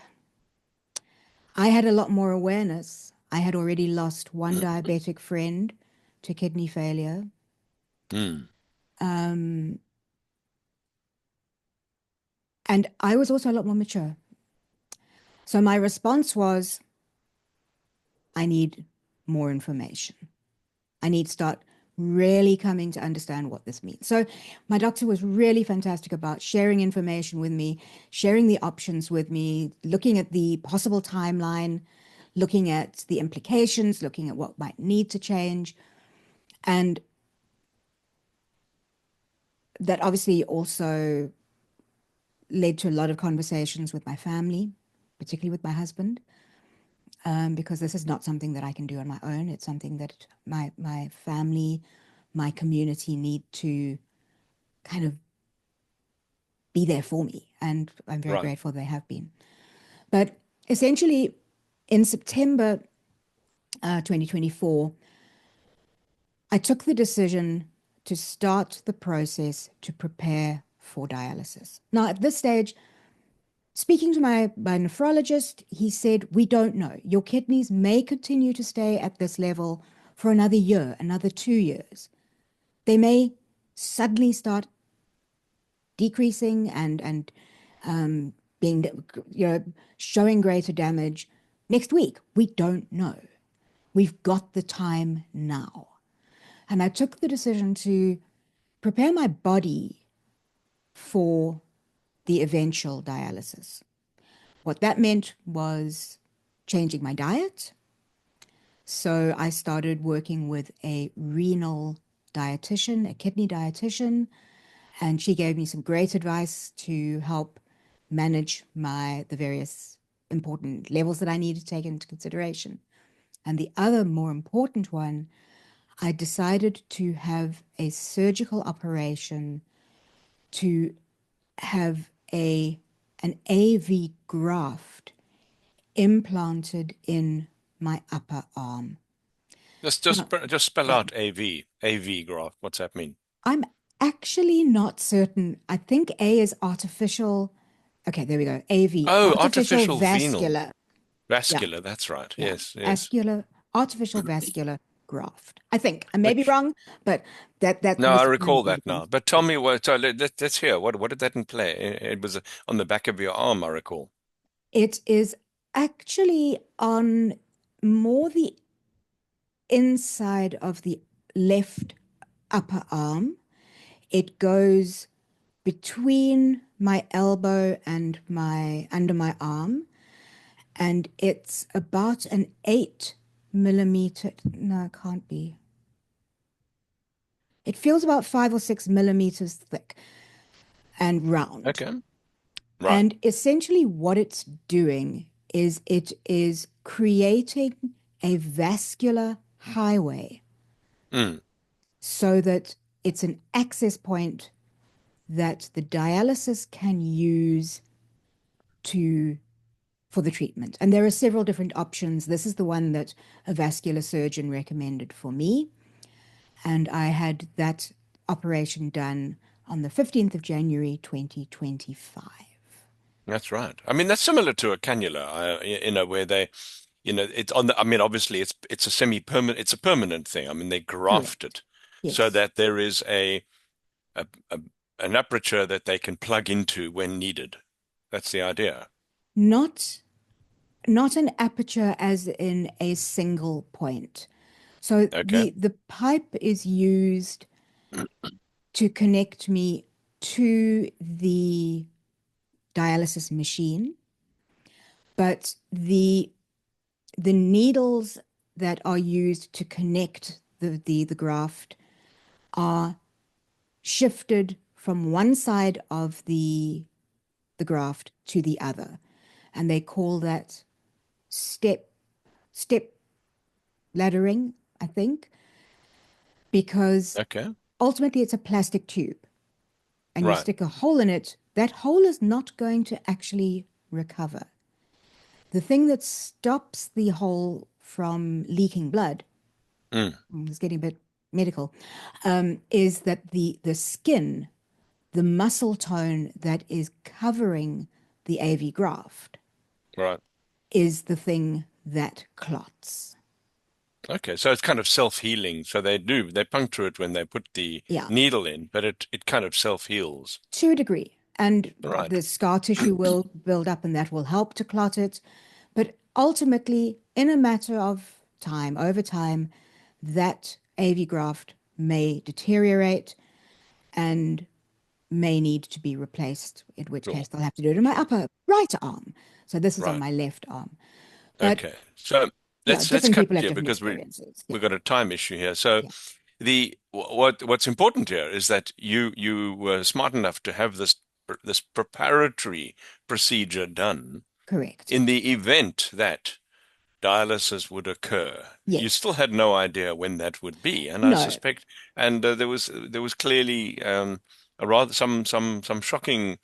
I had a lot more awareness. I had already lost one diabetic friend to kidney failure. Mm, Um, and I was also a lot more mature. So my response was, I need more information. I need to start really coming to understand what this means. So my doctor was really fantastic about sharing information with me, sharing the options with me, looking at the possible timeline, looking at the implications, looking at what might need to change. And that obviously also led to a lot of conversations with my family, particularly with my husband, because this is not something that I can do on my own. It's something that my family, my community need to kind of be there for me. And I'm very Right. grateful they have been. But essentially, in September 2024, I took the decision to start the process to prepare for dialysis. Now, at this stage, speaking to my nephrologist, he said, we don't know. Your kidneys may continue to stay at this level for another year, another 2 years. They may suddenly start decreasing and being, showing greater damage next week. We don't know. We've got the time now. And I took the decision to prepare my body for the eventual dialysis. What that meant was changing my diet. So I started working with a renal dietitian, a kidney dietitian, and she gave me some great advice to help manage the various important levels that I need to take into consideration. And the other more important one, I decided to have a surgical operation to have an AV graft implanted in my upper arm. Just Now, just spell yeah, out AV graph. What's that mean? I'm actually not certain. I think A is artificial. Okay, there we go. AV, Oh, artificial artificial venal. vascular. Yeah, Vascular, that's right. yeah, Yes, yes. artificial vascular graft. I think I may be Which wrong, but that no, I was my recall that understanding. now. But tell me what. So let's hear. What did that in play? It was on the back of your arm, I recall. It is actually on more the inside of the left upper arm. It goes between my elbow and my under my arm, and it's about an 8 millimeter. No, it can't be. It feels about 5 or 6 millimeters thick and round. Okay. Right. And essentially, what it's doing is it is creating a vascular highway Mm. so that it's an access point that the dialysis can use to for the treatment. And there are several different options. This is the one that a vascular surgeon recommended for me. And I had that operation done on the 15th of January, 2025. That's right. I mean, that's similar to a cannula, where they, it's on the, I mean, obviously it's a semi-permanent, it's a permanent thing. I mean, they graft Correct. it so Yes. that there is a, a an aperture that they can plug into when needed. That's the idea. Not not an aperture as in a single point. So Okay. the pipe is used to connect me to the dialysis machine, but the needles that are used to connect the graft are shifted from one side of the graft to the other, and they call that step laddering, I think, because Okay. ultimately it's a plastic tube and you Right. stick a hole in it. That hole is not going to actually recover. The thing that stops the hole from leaking blood, Mm. it's getting a bit medical, is that the skin, the muscle tone that is covering the AV graft Right. is the thing that clots. Okay. So it's kind of self-healing. So they puncture it when they put the Yeah, needle in, but it kind of self-heals. to a degree. And Right. the scar tissue will build up and that will help to clot it. But ultimately, in a matter of time, over time, that AV graft may deteriorate and may need to be replaced, in which Sure. case they'll have to do it in my upper right arm. So this is on Right. my left arm. But Okay. So yeah, let's different cut people have here different because experiences. Yeah, we've got a time issue here. So yeah, what's important here is that you were smart enough to have this preparatory procedure done correct. in the event that dialysis would occur. You Yes. still had no idea when that would be, and I No, suspect, and there was clearly a rather some shocking.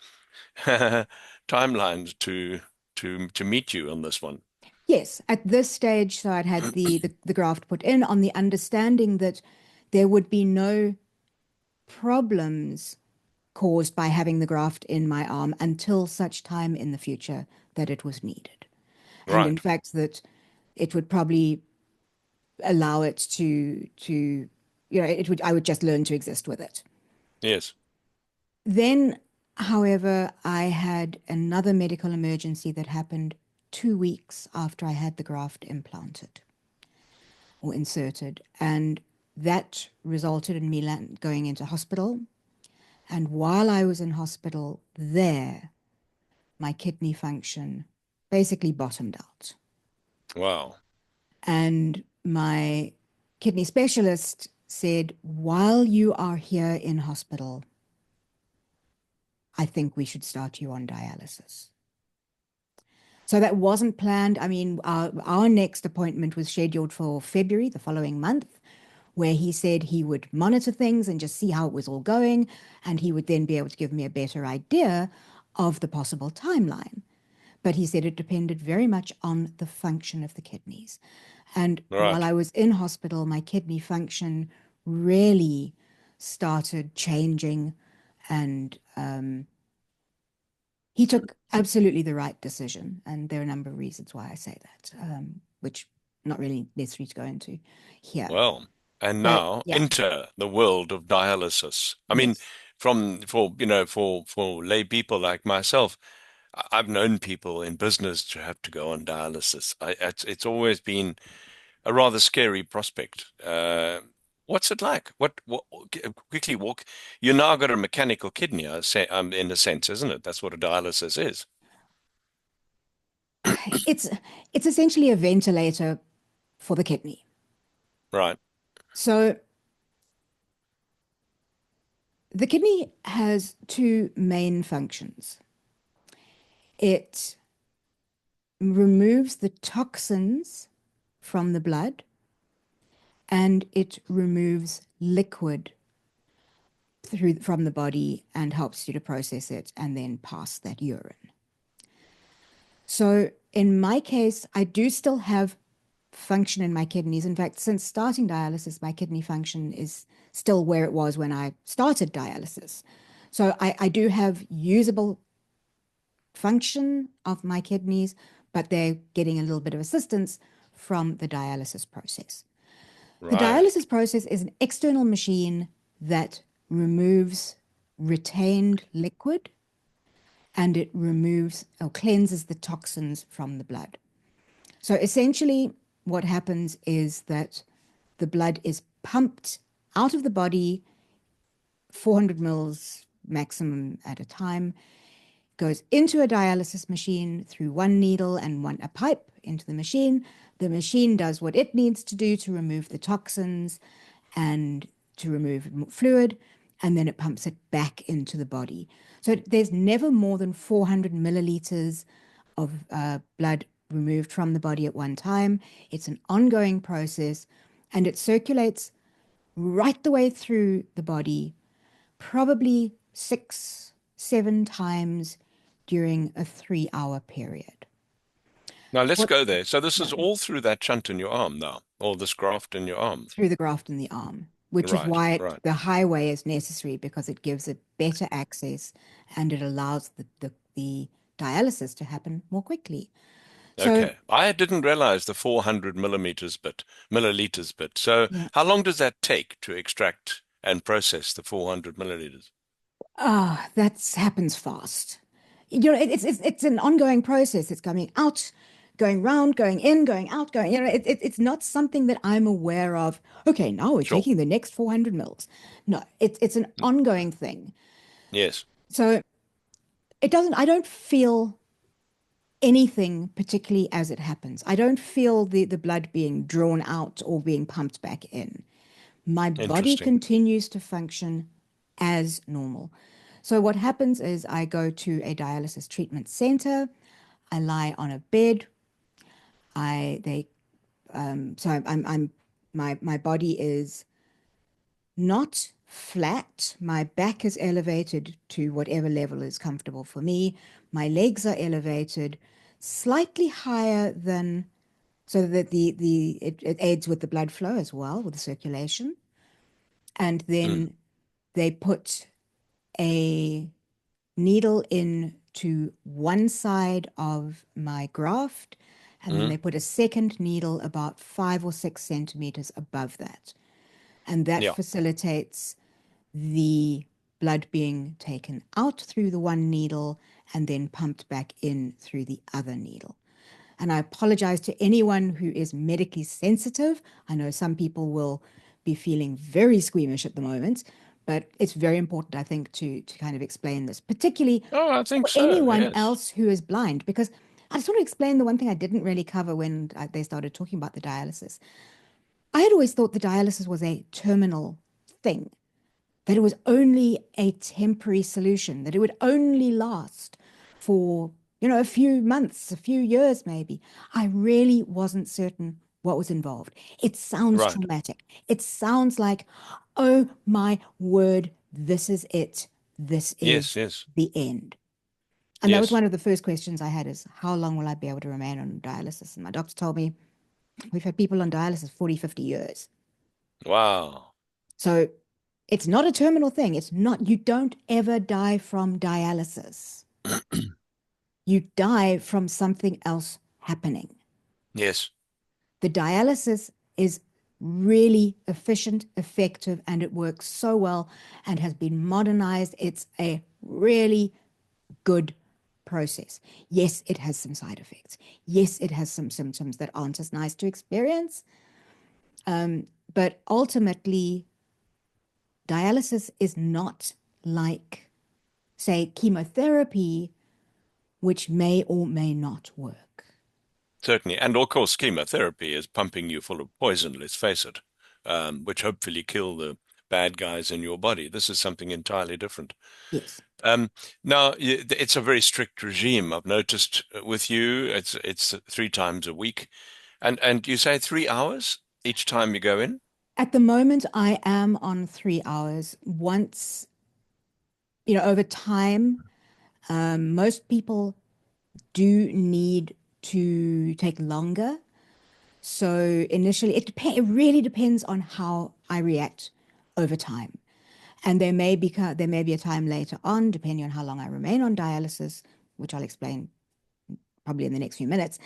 timelines to meet you on this one. Yes, at this stage, so I'd had the graft put in on the understanding that there would be no problems caused by having the graft in my arm until such time in the future that it was needed. And in Right. fact, that it would probably allow it to it would I would just learn to exist with it. Yes. Then, however, I had another medical emergency that happened 2 weeks after I had the graft implanted or inserted, and that resulted in me going into hospital. And while I was in hospital there, my kidney function basically bottomed out. Wow. And my kidney specialist said, while you are here in hospital, I think we should start you on dialysis. So that wasn't planned. I mean, our next appointment was scheduled for February, the following month, where he said he would monitor things and just see how it was all going. And he would then be able to give me a better idea of the possible timeline. But he said it depended very much on the function of the kidneys. And while Right. I was in hospital, my kidney function really started changing. And he took absolutely the right decision. And there are a number of reasons why I say that, which not really necessary to go into here. Well, and But now yeah, enter the world of dialysis. I mean, yes. from for lay people like myself, I've known people in business to have to go on dialysis. It's always been a rather scary prospect. What's it like? What quickly walk? You now got a mechanical kidney, I say, in a sense, isn't it? That's what a dialysis is. It's it's essentially a ventilator for the kidney. Right. So the kidney has two main functions. It removes the toxins from the blood and it removes liquid from the body and helps you to process it and then pass that urine. So in my case, I do still have function in my kidneys. In fact, since starting dialysis, my kidney function is still where it was when I started dialysis. So I do have usable function of my kidneys, but they're getting a little bit of assistance from the dialysis process. The Right. dialysis process is an external machine that removes retained liquid and it removes or cleanses the toxins from the blood. So essentially, what happens is that the blood is pumped out of the body, 400 mils maximum at a time, goes into a dialysis machine through one needle and a pipe into the machine. The machine does what it needs to do to remove the toxins and to remove fluid, and then it pumps it back into the body. So there's never more than 400 milliliters of blood removed from the body at one time. It's an ongoing process and it circulates right the way through the body, probably 6, 7 times during a 3 hour period. Now let's What? go there. So this Yeah, is all through that shunt in your arm now, or this graft in your arm. through the graft in the arm, which is Right. why Right. the highway is necessary because it gives it better access and it allows the dialysis to happen more quickly. So, Okay. I didn't realize the 400 milliliters bit. So yeah, how long does that take to extract and process the 400 milliliters? that happens fast. It's an ongoing process. It's coming out, going round, going in, going out, going. It's not something that I'm aware of. Okay, now we're Sure. taking the next 400 mils. No, it's an Mm. ongoing thing. Yes. So it doesn't. I don't feel anything particularly as it happens. I don't feel the blood being drawn out or being pumped back in. My body Interesting. continues to function as normal. So what happens is I go to a dialysis treatment center. I lie on a bed. I they so I'm my body is not flat. My back is elevated to whatever level is comfortable for me. My legs are elevated slightly higher than so that it aids with the blood flow as well, with the circulation. And Mm, then they put a needle in to one side of my graft, and then mm, they put a second needle about 5 or 6 centimeters above that. And that yeah. facilitates the blood being taken out through the one needle and then pumped back in through the other needle. And I apologize to anyone who is medically sensitive. I know some people will be feeling very squeamish at the moment, but it's very important, I think, to kind of explain this, particularly Oh, I think for so. anyone Yes. else who is blind, because I just want to explain the one thing I didn't really cover when they started talking about the dialysis. I had always thought the dialysis was a terminal thing, that it was only a temporary solution, that it would only last for, a few months, a few years maybe. I really wasn't certain what was involved. It sounds Right. traumatic. It sounds like, oh my word, this is it. This Yes, is yes, the end. And that was yes. one of the first questions I had is, how long will I be able to remain on dialysis? And my doctor told me, we've had people on dialysis 40, 50 years. Wow. So it's not a terminal thing. It's not, you don't ever die from dialysis. You die from something else happening. Yes, The dialysis is really efficient, effective, and it works so well and has been modernized. It's a really good process. Yes, it has some side effects. Yes, it has some symptoms that aren't as nice to experience. But ultimately, dialysis is not like, say, chemotherapy, which may or may not work. certainly. And of course, chemotherapy is pumping you full of poison, let's face it, which hopefully kill the bad guys in your body. This is something entirely different. Yes. Um, Now, it's a very strict regime. I've noticed with you, it's 3 times a week. And you say 3 hours each time you go in? At the moment, I am on 3 hours. Once, over time, most people do need to take longer. So initially, it really depends on how I react over time. And there may be a time later on, depending on how long I remain on dialysis, which I'll explain probably in the next few minutes.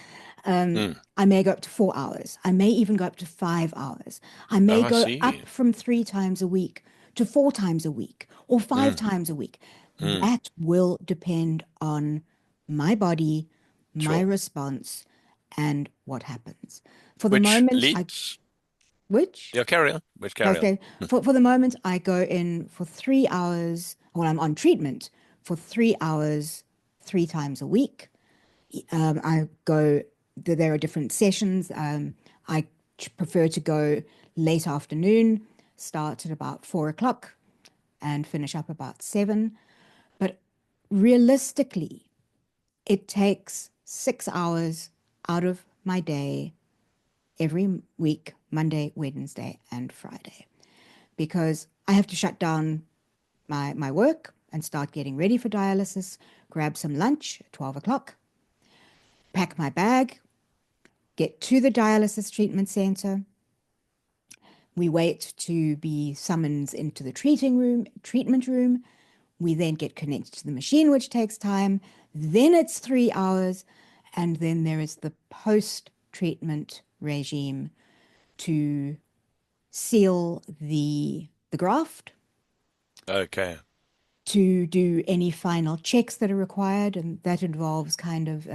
Mm. I may go up to 4 hours. I may even go up to 5 hours. I Oh, may I go see. up from 3 times a week to 4 times a week or five Mm. times a week. Mm. That will depend on my body, my Sure. response, and what happens. For the Which moment, leads, which yeah, carry on. Which carry on. Okay. For the moment, I go in for 3 hours. Well, I'm on treatment for 3 hours, 3 times a week. I go, there are different sessions. I prefer to go late afternoon, start at about 4 o'clock and finish up about 7. But realistically, it takes 6 hours out of my day every week, Monday, Wednesday, and Friday, because I have to shut down my work and start getting ready for dialysis, grab some lunch at 12 o'clock, pack my bag, get to the dialysis treatment center. We wait to be summoned into the treatment room. We then get connected to the machine, which takes time. Then it's 3 hours. And then there is the post treatment regime to seal the graft, Okay. to do any final checks that are required, and that involves kind of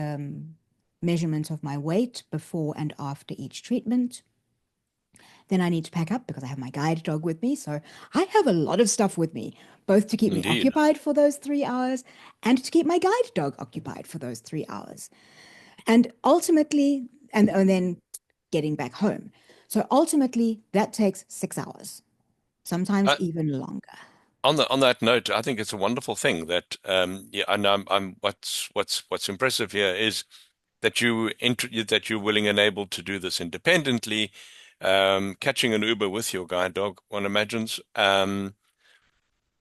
measurement of my weight before and after each treatment. Then I need to pack up because I have my guide dog with me. So I have a lot of stuff with me, both to keep me Indeed. occupied for those 3 hours and to keep my guide dog occupied for those 3 hours. And ultimately, and then getting back home. So ultimately, that takes 6 hours, sometimes Uh, even longer. on that note, I think it's a wonderful thing that yeah, and I'm what's impressive here is that that you're willing and able to do this independently, catching an Uber with your guide dog, one imagines.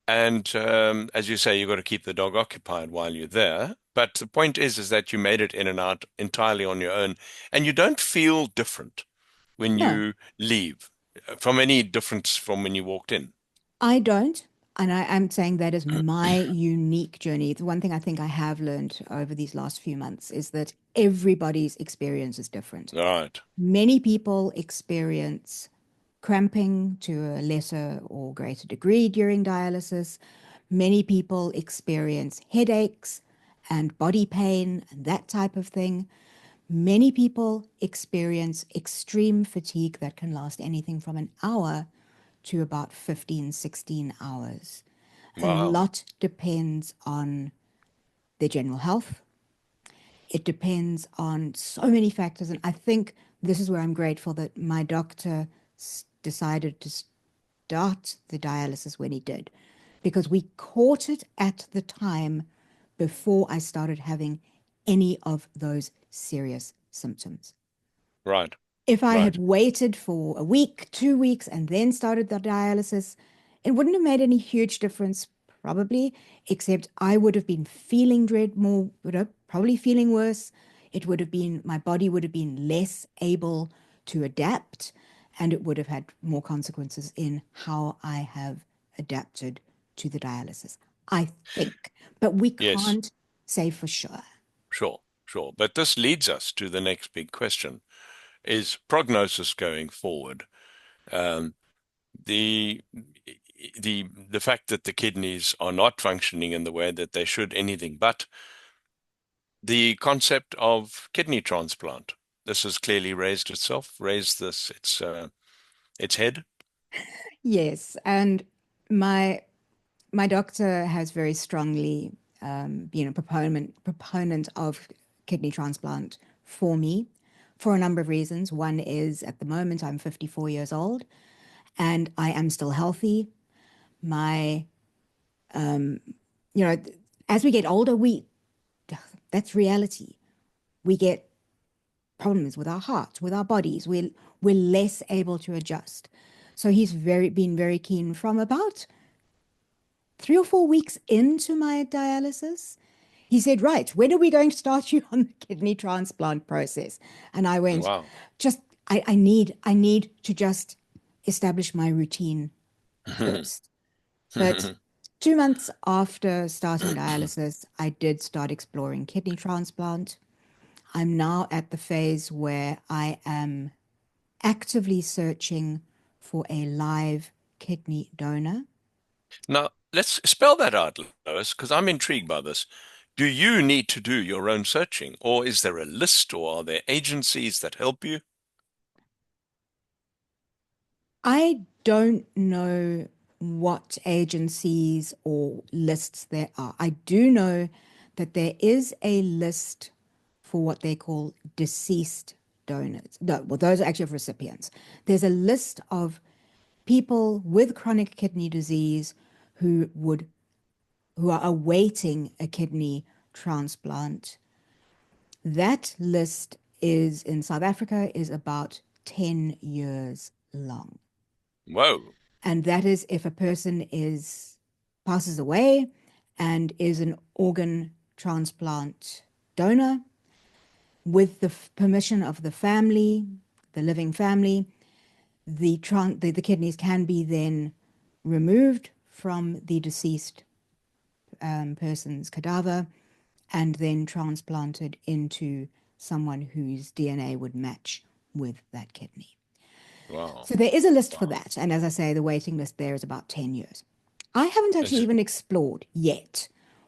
And as you say, you've got to keep the dog occupied while you're there. But the point is that you made it in and out entirely on your own, and you don't feel different when No, you leave from any difference from when you walked in. I don't. And I'm saying that is my unique journey. The one thing I think I have learned over these last few months is that everybody's experience is different. All right, Many people experience cramping to a lesser or greater degree during dialysis. Many people experience headaches and body pain and that type of thing. Many people experience extreme fatigue that can last anything from an hour to about 15, 16 hours. A wow, lot depends on their general health. It depends on so many factors. And I think this is where I'm grateful that my doctor decided to start the dialysis when he did, because we caught it at the time before I started having any of those serious symptoms. right, If I had right. waited for a week, 2 weeks, and then started the dialysis, it wouldn't have made any huge difference, probably, except I would have been feeling dread more, would have probably feeling worse. It would have been, my body would have been less able to adapt, and it would have had more consequences in how I have adapted to the dialysis, I think. But we Yes, can't say for sure. sure, sure. But this leads us to the next big question: is prognosis going forward? Um, the the fact that the kidneys are not functioning in the way that they should, anything but the concept of kidney transplant. This has clearly raised its head. Yes, and my my doctor has very strongly been a proponent of kidney transplant for me for a number of reasons. One is at the moment I'm 54 years old and I am still healthy. My, you know, as we get older, we that's reality. We get problems with our hearts, with our bodies. We're less able to adjust. So he's very been very keen from about 3 or 4 weeks into my dialysis. He said, right, when are we going to start you on the kidney transplant process? And I went, Wow. just, I need to just establish my routine first. But 2 months after starting dialysis, I did start exploring kidney transplant. I'm now at the phase where I am actively searching for a live kidney donor. Now, let's spell that out, Lois, because I'm intrigued by this. Do you need to do your own searching, or is there a list, or are there agencies that help you? I don't know what agencies or lists there are. I do know that there is a list for what they call deceased donors. No, well, those are actually of recipients. There's a list of people with chronic kidney disease who would who are awaiting a kidney transplant. That list is in South Africa is about 10 years long. Whoa. And that is if a person is passes away and is an organ transplant donor with the permission of the family, the living family, the kidneys can be then removed from the deceased person's cadaver and then transplanted into someone whose DNA would match with that kidney. Wow. So there is a list for Wow. that. And as I say, the waiting list there is about 10 years. I haven't actually Is it? even explored yet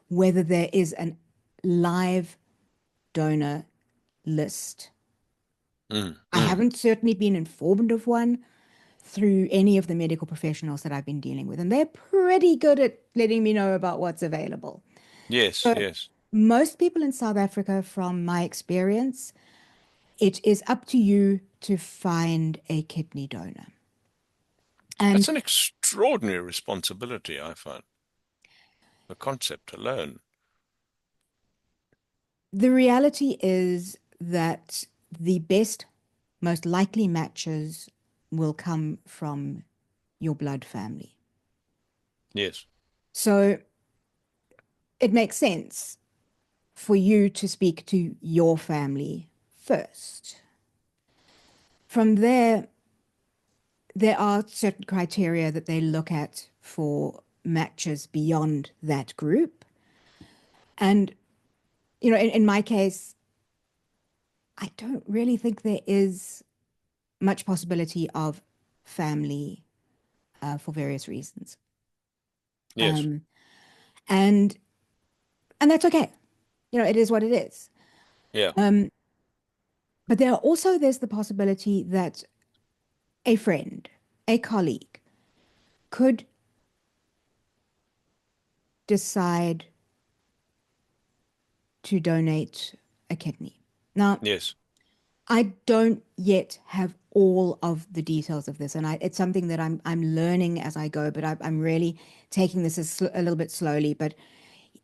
whether there is a live donor list. Mm, I mm. haven't certainly been informed of one through any of the medical professionals that I've been dealing with, and they're pretty good at letting me know about what's available. Yes, So yes. most people in South Africa, from my experience, it is up to you to find a kidney donor. That's And an extraordinary responsibility, I find. The concept alone. the reality is that the best, most likely matches will come from your blood family. Yes. So it makes sense for you to speak to your family first. From there, there are certain criteria that they look at for matches beyond that group. And, in my case, I don't really think there is much possibility of family for various reasons. Yes. Um, and and that's okay. It is what it is. Yeah. Um, but there's the possibility that a friend, a colleague could decide to donate a kidney. Now, Yes. I don't yet have all of the details of this, and it's something that I'm learning as I go. But I'm really taking this a little bit slowly. But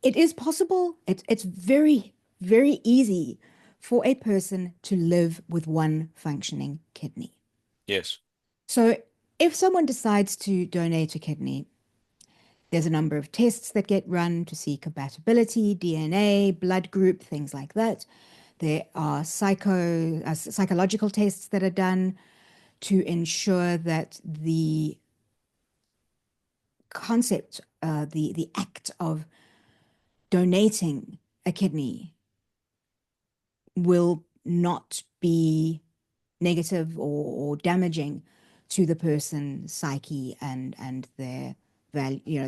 it is possible. It's very very easy for a person to live with one functioning kidney. Yes. So if someone decides to donate a kidney, there's a number of tests that get run to see compatibility, DNA, blood group, things like that. There are psychological tests that are done to ensure that the concept, the act of donating a kidney will not be negative or damaging to the person's psyche and their value,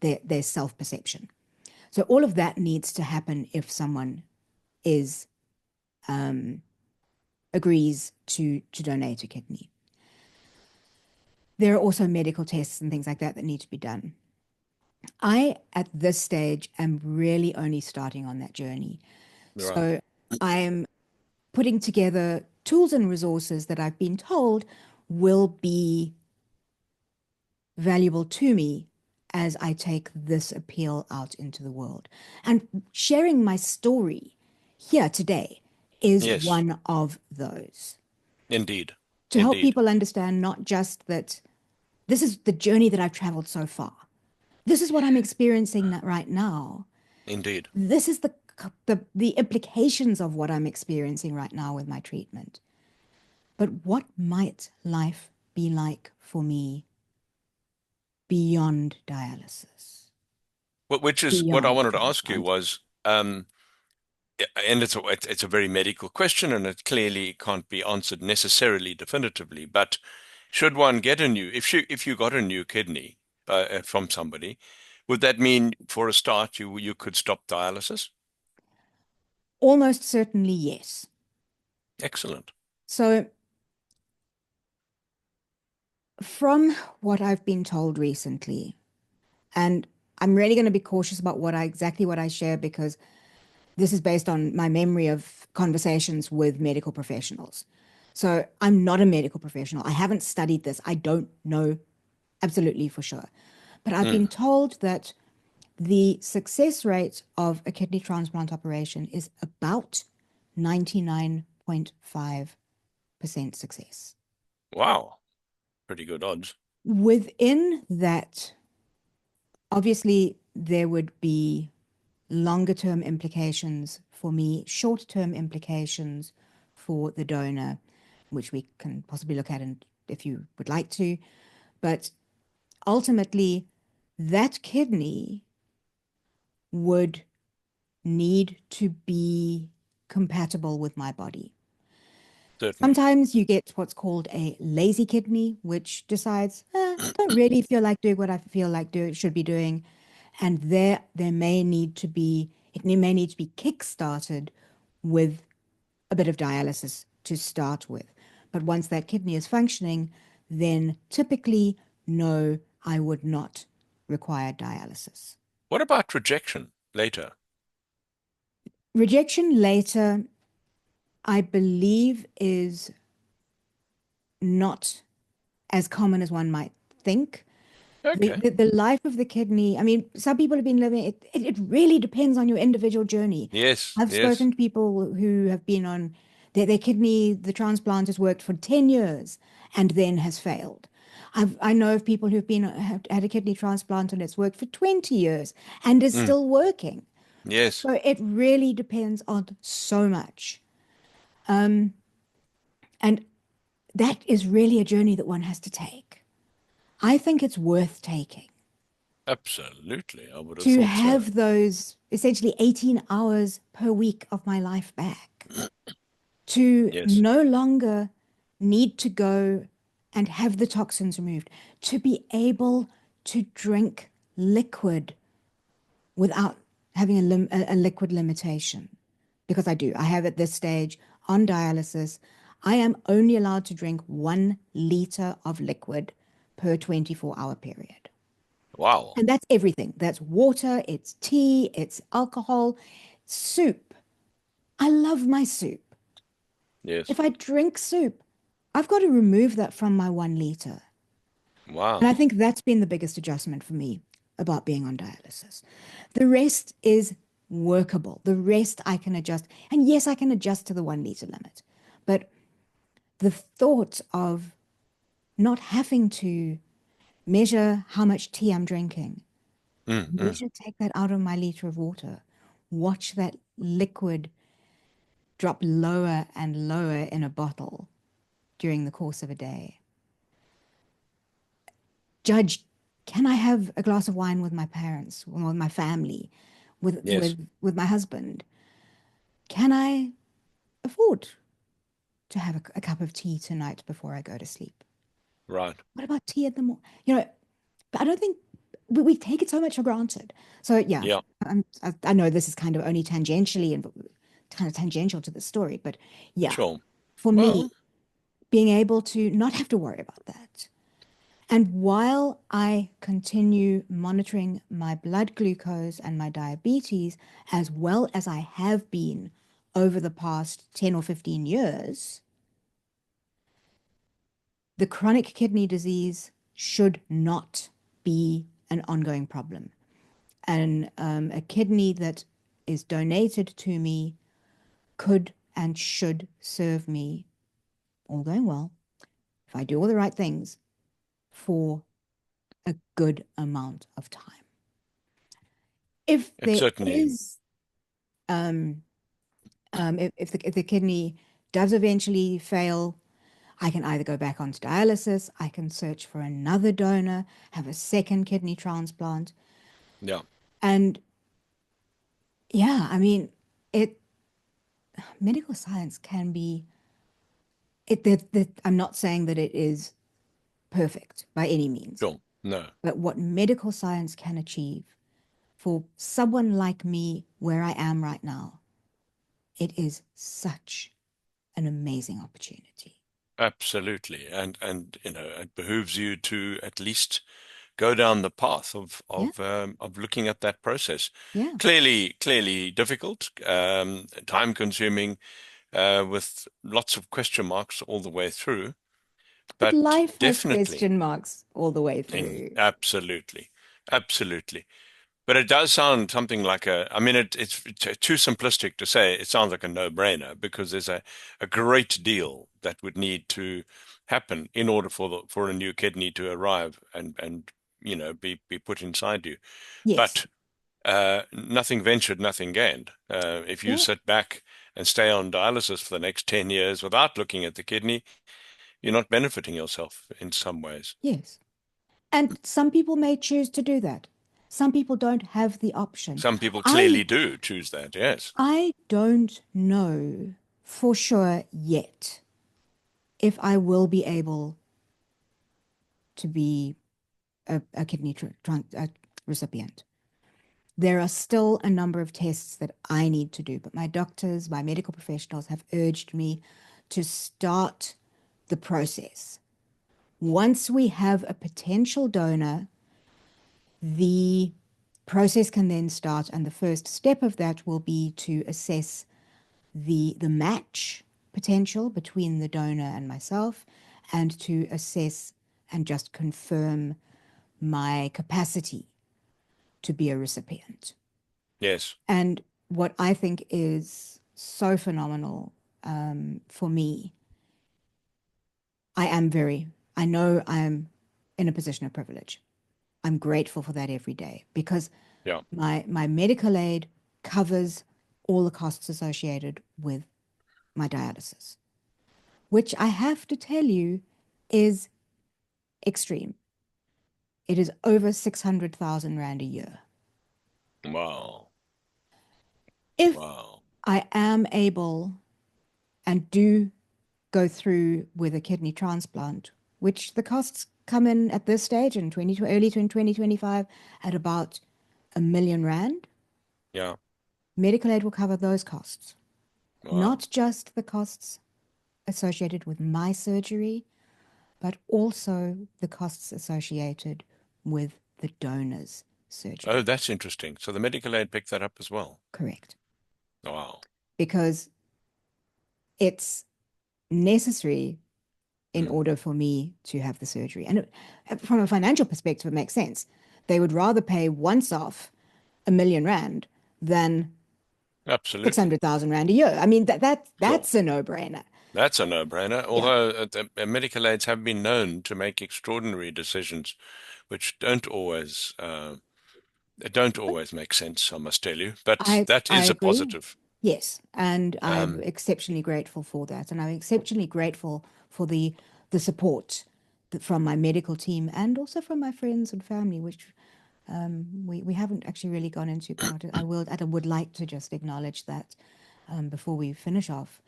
their self-perception. So all of that needs to happen if someone is agrees to donate a kidney. There are also medical tests and things like that that need to be done. I, at this stage, am really only starting on that journey. Right. So I'm putting together tools and resources that I've been told will be valuable to me as I take this appeal out into the world. And sharing my story here today is Yes. one of those. Indeed. To help Indeed. people understand not just that this is the journey that I've traveled so far. This is what I'm experiencing right now. Indeed. This is the implications of what I'm experiencing right now with my treatment. But what might life be like for me beyond dialysis, Which is what I beyond wanted to ask you transplant? was, and it's a very medical question, and it clearly can't be answered necessarily definitively. But should one get a new, if you got a new kidney from somebody, would that mean, for a start, you could stop dialysis? Almost certainly, yes. Excellent. So, from what I've been told recently, and I'm really going to be cautious about exactly what I share because this is based on my memory of conversations with medical professionals. So, I'm not a medical professional. I haven't studied this. I don't know absolutely for sure. But I've Mm. been told that the success rate of a kidney transplant operation is about 99.5% success. Wow. Pretty good odds. Within that, obviously, there would be longer term implications for me, short term implications for the donor, which we can possibly look at if you would like to. But ultimately, that kidney would need to be compatible with my body. Certainly. Sometimes you get what's called a lazy kidney, which decides, don't really feel like doing what I feel like should be doing. And there may need to be, it may need to be kick-started with a bit of dialysis to start with. But once that kidney is functioning, then typically, no, I would not require dialysis. What about rejection later? Rejection later, I believe, is not as common as one might think. The, Okay. the, the life of the kidney, I mean, some people have been living it, it really depends on your individual journey. Yes. I've Yes. spoken to people who have been on their kidney, the transplant has worked for 10 years and then has failed. I know of people who've been have had a kidney transplant and it's worked for 20 years and is Mm. still working. Yes, So it really depends on so much. And that is really a journey that one has to take. I think it's worth taking absolutely. I would have to thought so. have those essentially 18 hours per week of my life back, to Yes. no longer need to go and have the toxins removed, to be able to drink liquid without having a liquid limitation. Because I do. I have at this stage on dialysis, I am only allowed to drink 1 liter of liquid per 24-hour period. Wow. And that's everything. That's water, it's tea, it's alcohol, soup. I love my soup. Yes. If I drink soup, I've got to remove that from my 1 liter. And I Wow. think that's been the biggest adjustment for me about being on dialysis. The rest is workable. The rest I can adjust. And yes, I can adjust to the 1 liter limit. But the thought of not having to measure how much tea I'm drinking, Mm, mm. take that out of my liter of water, watch that liquid drop lower and lower in a bottle during the course of a day. Judge, can I have a glass of wine with my parents, with my family, Yes. with my husband? Can I afford to have a cup of tea tonight before I go to sleep? Right. What about tea in the morning? But I don't think we take it so much for granted. So yeah, Yeah. I know this is kind of only tangentially and kind of tangential to the story, but yeah, Sure. for me, Well, being able to not have to worry about that. And while I continue monitoring my blood glucose and my diabetes, as well as I have been over the past 10 or 15 years, the chronic kidney disease should not be an ongoing problem. And a kidney that is donated to me could and should serve me, all going well, if I do all the right things, for a good amount of time. If it there certainly, is, if the kidney does eventually fail, I can either go back onto dialysis, I can search for another donor, have a second kidney transplant. yeah, And yeah, I mean, it medical science can be I'm not saying that it is perfect by any means, sure. No, but what medical science can achieve for someone like me where I am right now, it is such an amazing opportunity. absolutely. And it behooves you to at least go down the path Yeah, of looking at that process. yeah. Clearly difficult, time consuming, with lots of question marks all the way through, But but life has definitely, question marks all the way in through. absolutely, absolutely. But it does sound something like I mean, it's too simplistic to say it sounds like a no-brainer because there's a great deal that would need to happen in order for a new kidney to arrive and be put inside you. Yes. But nothing ventured, nothing gained. If you Yeah. sit back and stay on dialysis for the next 10 years without looking at the kidney, you're not benefiting yourself in some ways. Yes. And some people may choose to do that. Some people don't have the option. Some people I clearly do choose that, yes. I don't know for sure yet if I will be able to be a kidney recipient. There are still a number of tests that I need to do, but my doctors, my medical professionals have urged me to start the process. Once we have a potential donor, the process can then start, and the first step of that will be to assess the match potential between the donor and myself, and to assess and just confirm my capacity to be a recipient. Yes, And what I think is so phenomenal for me, I know I'm in a position of privilege. I'm grateful for that every day because Yeah. my medical aid covers all the costs associated with my dialysis, which I have to tell you is extreme. It is over 600,000 Rand a year. Wow. If Wow. I am able and do go through with a kidney transplant, which the costs come in at this stage in early 2025 at about 1 million Rand, Yeah. medical aid will cover those costs, Wow. not just the costs associated with my surgery, but also the costs associated with the donor's Oh, surgery. that's interesting. So the medical aid picked that up as well. Correct. Wow. Because it's necessary in Mm. order for me to have the surgery. And from a financial perspective, it makes sense. They would rather pay once off 1 million Rand than Absolutely. 600,000 Rand a year. I mean, Sure. that's a no-brainer. That's a no-brainer. Yeah. Although medical aids have been known to make extraordinary decisions, which don't always make sense, I must tell you. But that I is a agree. positive. Yes, and I'm Um, exceptionally grateful for that, and I'm exceptionally grateful for the support from my medical team and also from my friends and family, which we haven't actually really gone into, but I would like to just acknowledge that before we finish off.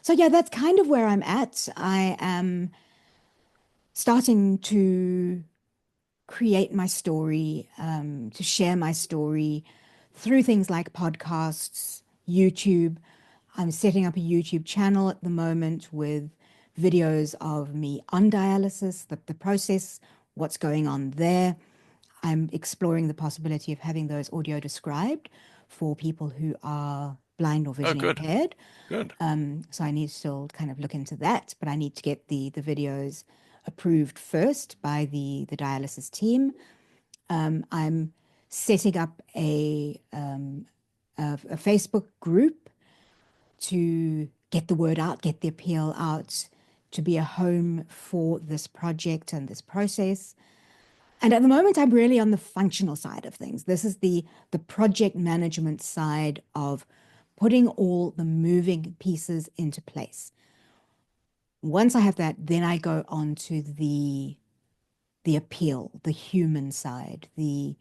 So yeah, that's kind of where I'm at. I am starting to create my story, to share my story through things like podcasts, YouTube. I'm setting up a YouTube channel at the moment with videos of me on dialysis, the process, what's going on there. I'm exploring the possibility of having those audio described for people who are blind or oh, visually good, impaired. good. So I need to still kind of look into that, but I need to get the videos approved first by the dialysis team. I'm setting up a Facebook group to get the word out, get the appeal out, to be a home for this project and this process. And at the moment, I'm really on the functional side of things. This is the project management side of putting all the moving pieces into place. Once I have that, then I go on to the appeal, the human side, the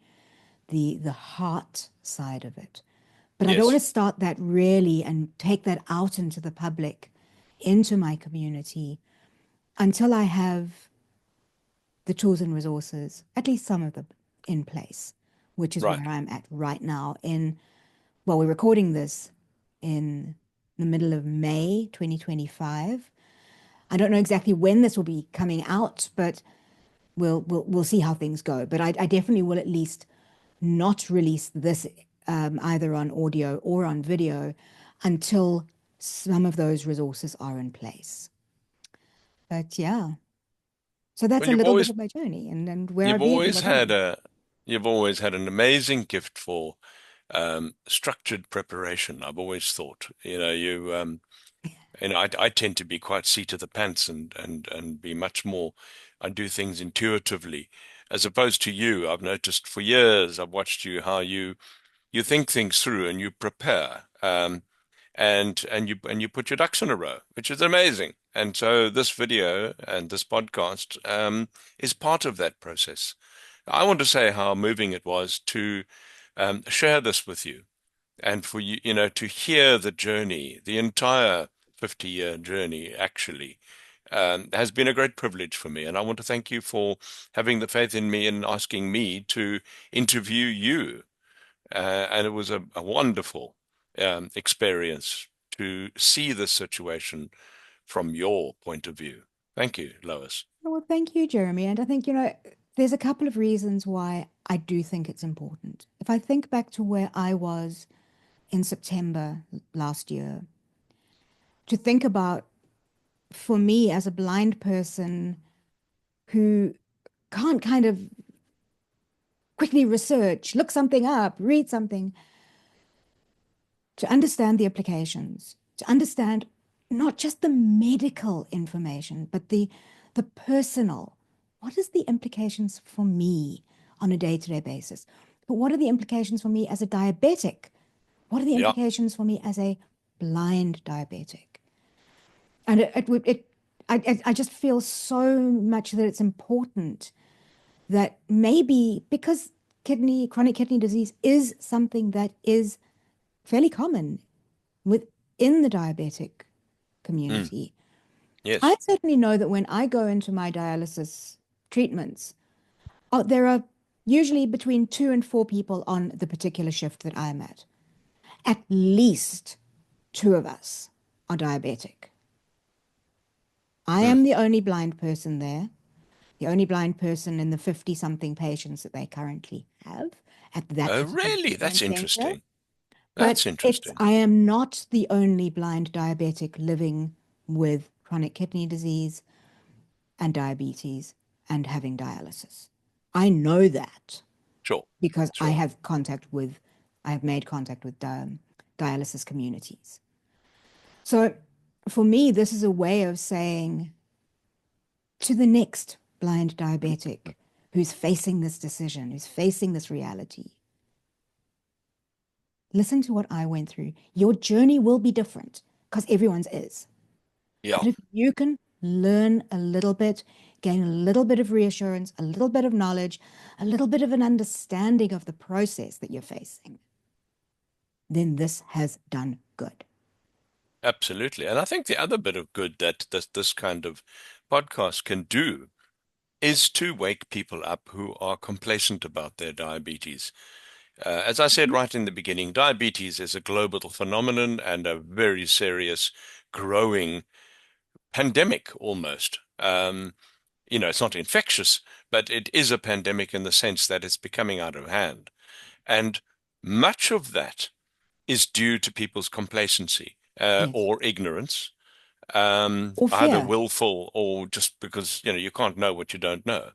heart side of it. But I don't want Yes, to start that really and take that out into the public, into my community, until I have the tools and resources, at least some of them, in place, which is where right. I'm at right now. Well, we're recording this in the middle of May 2025. I don't know exactly when this will be coming out, but we'll see how things go. But I definitely will at least not release this either on audio or on video until some of those resources are in place. But yeah, so that's Well, a little bit of my journey and where you've I've been and always what I'm had doing. an amazing gift for structured preparation. I've always thought, I tend to be quite seat of the pants and be much more. I do things intuitively, as opposed to you. I've noticed for years. I've watched you how you think things through and you prepare, and you put your ducks in a row, which is amazing. And so this video and this podcast is part of that process. I want to say how moving it was to share this with you and for you, to hear the journey, the entire 50-year journey, actually, has been a great privilege for me. And I want to thank you for having the faith in me and asking me to interview you. And it was a wonderful experience to see this situation from your point of view. Thank you, Lois. Well, thank you, Jeremy. And I think, there's a couple of reasons why I do think it's important. If I think back to where I was in September last year, to think about for me as a blind person who can't kind of quickly research, look something up, read something, to understand the applications, to understand not just the medical information, but the personal. what is the implications for me on a day-to-day basis? But what are the implications for me as a diabetic? What are the Yeah. implications for me as a blind diabetic? And I just feel so much that it's important that maybe because chronic kidney disease is something that is fairly common within the diabetic Mm. community. I Yes. certainly know that when I go into my dialysis treatments, there are usually between 2 and 4 people on the particular shift that I'm at. At least two of us are diabetic. I Mm. am the only blind person there, the only blind person in the 50 something patients that they currently have at that Oh, particular really? That's treatment center. interesting. But That's interesting. I am not the only blind diabetic living with chronic kidney disease and diabetes and having dialysis. I know that Sure. because Sure. I have made contact with dialysis communities. So for me, this is a way of saying to the next blind diabetic who's facing this decision, who's facing this reality, listen to what I went through. Your journey will be different because everyone's is. Yeah. But if you can learn a little bit, gain a little bit of reassurance, a little bit of knowledge, a little bit of an understanding of the process that you're facing, then this has done good. Absolutely. And I think the other bit of good that this kind of podcast can do is to wake people up who are complacent about their diabetes. As I said right in the beginning, diabetes is a global phenomenon and a very serious, growing pandemic almost. It's not infectious, but it is a pandemic in the sense that it's becoming out of hand. And much of that is due to people's complacency Yes. or ignorance, Or either fear. willful or just because, you can't know what you don't know.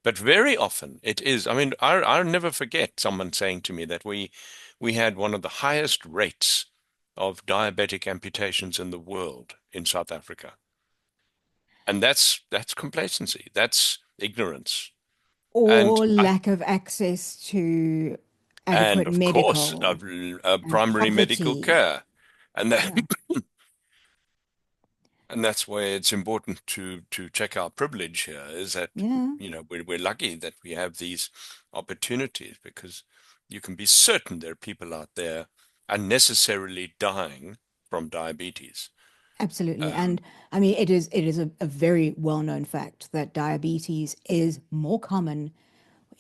But very often it is. I mean, I'll never forget someone saying to me that we had one of the highest rates of diabetic amputations in the world in South Africa. And that's complacency. That's ignorance. And Or lack of access to and adequate of course, medical and primary medical poverty. care. And that Yeah, and that's where it's important to check our privilege here is that, yeah, we're lucky that we have these opportunities because you can be certain there are people out there unnecessarily dying from diabetes. absolutely. Um, And I mean, it is a very well-known fact that diabetes is more common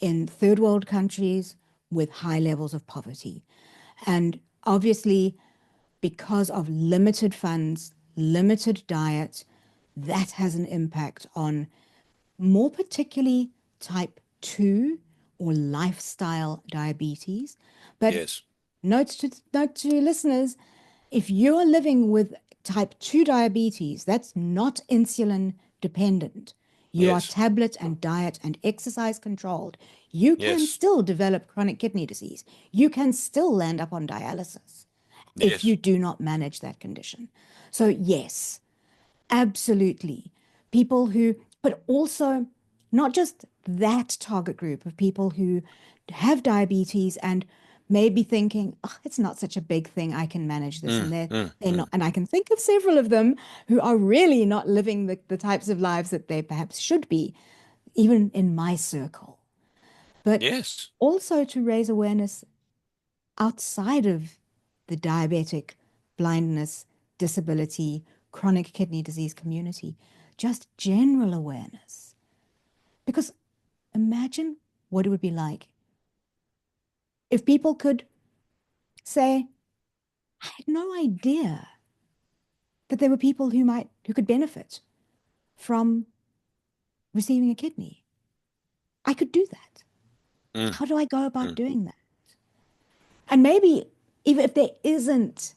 in third world countries with high levels of poverty. And obviously, because of limited funds, limited diet, that has an impact on more particularly type 2 or lifestyle diabetes. But yes, note to listeners, if you're living with type 2 diabetes, that's not insulin dependent. You are yes, tablet and diet and exercise controlled. You can yes, still develop chronic kidney disease. You can still land up on dialysis if yes, you do not manage that condition. So, yes, absolutely. People who, but also not just that target group of people who have diabetes and may be thinking, oh, it's not such a big thing. I can manage this. And they're not, and I can think of several of them who are really not living the types of lives that they perhaps should be, even in my circle. But yes. also to raise awareness outside of the diabetic, blindness, disability, chronic kidney disease community, just general awareness. Because imagine what it would be like if people could say, I had no idea that there were people who could benefit from receiving a kidney. I could do that. Mm, How do I go about mm. doing that? And maybe even if there isn't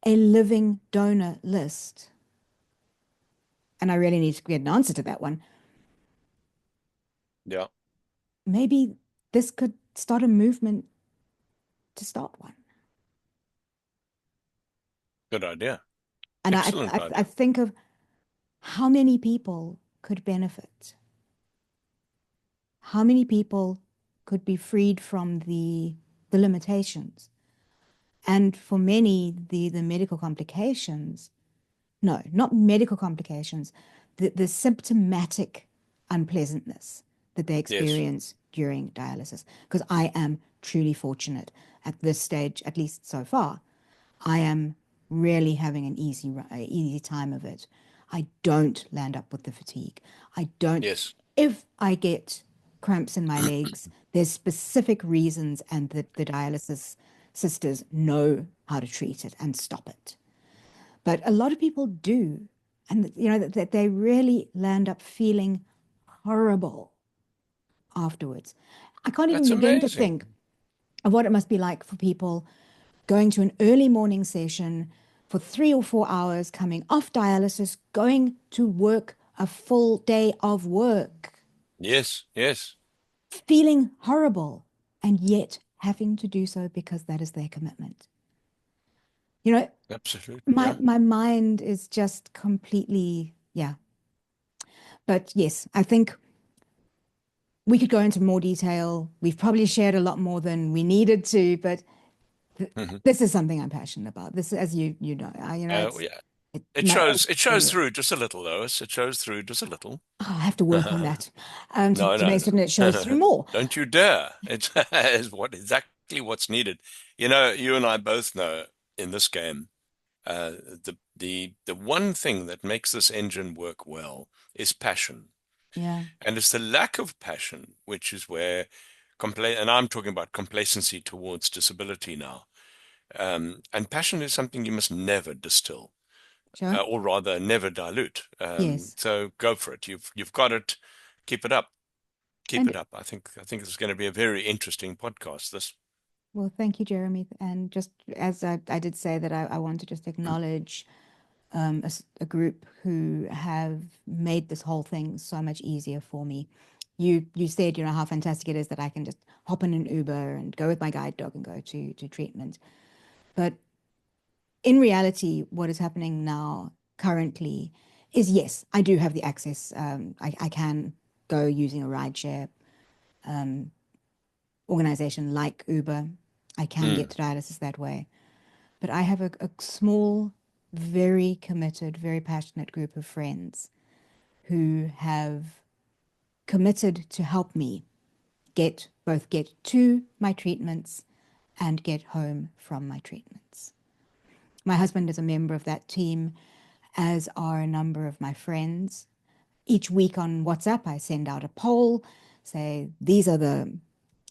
a living donor list, and I really need to get an answer to that one, Yeah, maybe this could start a movement to start one. good idea. And Excellent I idea. think of how many people could benefit. how many people could be freed from the limitations? And for many, the medical complications, no, not medical complications, the symptomatic unpleasantness that they Yes. experience during dialysis. Because I am truly fortunate at this stage, at least so far. I am really having an easy time of it. I don't land up with the fatigue. I don't. Yes. If I get cramps in my legs, there's specific reasons, and the dialysis sisters know how to treat it and stop it. But a lot of people do, and that they really land up feeling horrible afterwards. I can't even That's begin to amazing. think of what it must be like for people going to an early morning session for 3 or 4 hours, coming off dialysis, going to work a full day of work, Yes. Yes. feeling horrible, and yet having to do so because that is their commitment. You know, Absolutely. my Yeah. my mind is just completely, yeah. But yes, I think we could go into more detail. We've probably shared a lot more than we needed to, but Hmm. this is something I'm passionate about. This, as you know, Yeah. it, It my shows. It shows area. through just a little, though. It shows through just a little. Oh, I have to work on No, that, to no, make certain it shows through no. more. Don't you dare. It's is what exactly what's needed. You know, you and I both know in this game, the one thing that makes this engine work well is passion. Yeah, And it's the lack of passion, which is where and I'm talking about complacency towards disability now. And passion is something you must never distill, sure. or rather, never dilute. Yes. So go for it. You've got it. Keep it up. Keep And it up. I think it's going to be a very interesting podcast. This. well, thank you, Jeremy. And just as I did say that I want to just acknowledge a group who have made this whole thing so much easier for me. You said, how fantastic it is that I can just hop in an Uber and go with my guide dog and go to treatment. But in reality, what is happening now currently is, yes, I do have the access. I can go using a rideshare organization like Uber. I can get Mm. to dialysis that way. But I have a small, very committed, very passionate group of friends who have committed to help me get to my treatments and get home from my treatments. My husband is a member of that team, as are a number of my friends. Each week on WhatsApp, I send out a poll, say, these are the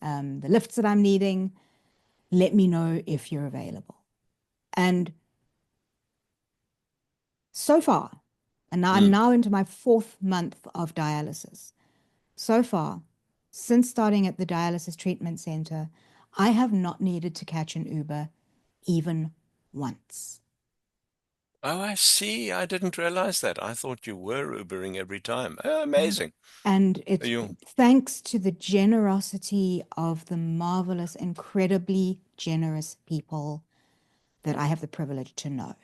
lifts that I'm needing. Let me know if you're available. And so far, and now I'm Mm. now into my 4th month of dialysis. So far, since starting at the dialysis treatment center, I have not needed to catch an Uber even once. Oh, I see. I didn't realize that. I thought you were Ubering every time. Oh, No. amazing. And it's You thanks to the generosity of the marvelous, incredibly generous people that I have the privilege to know.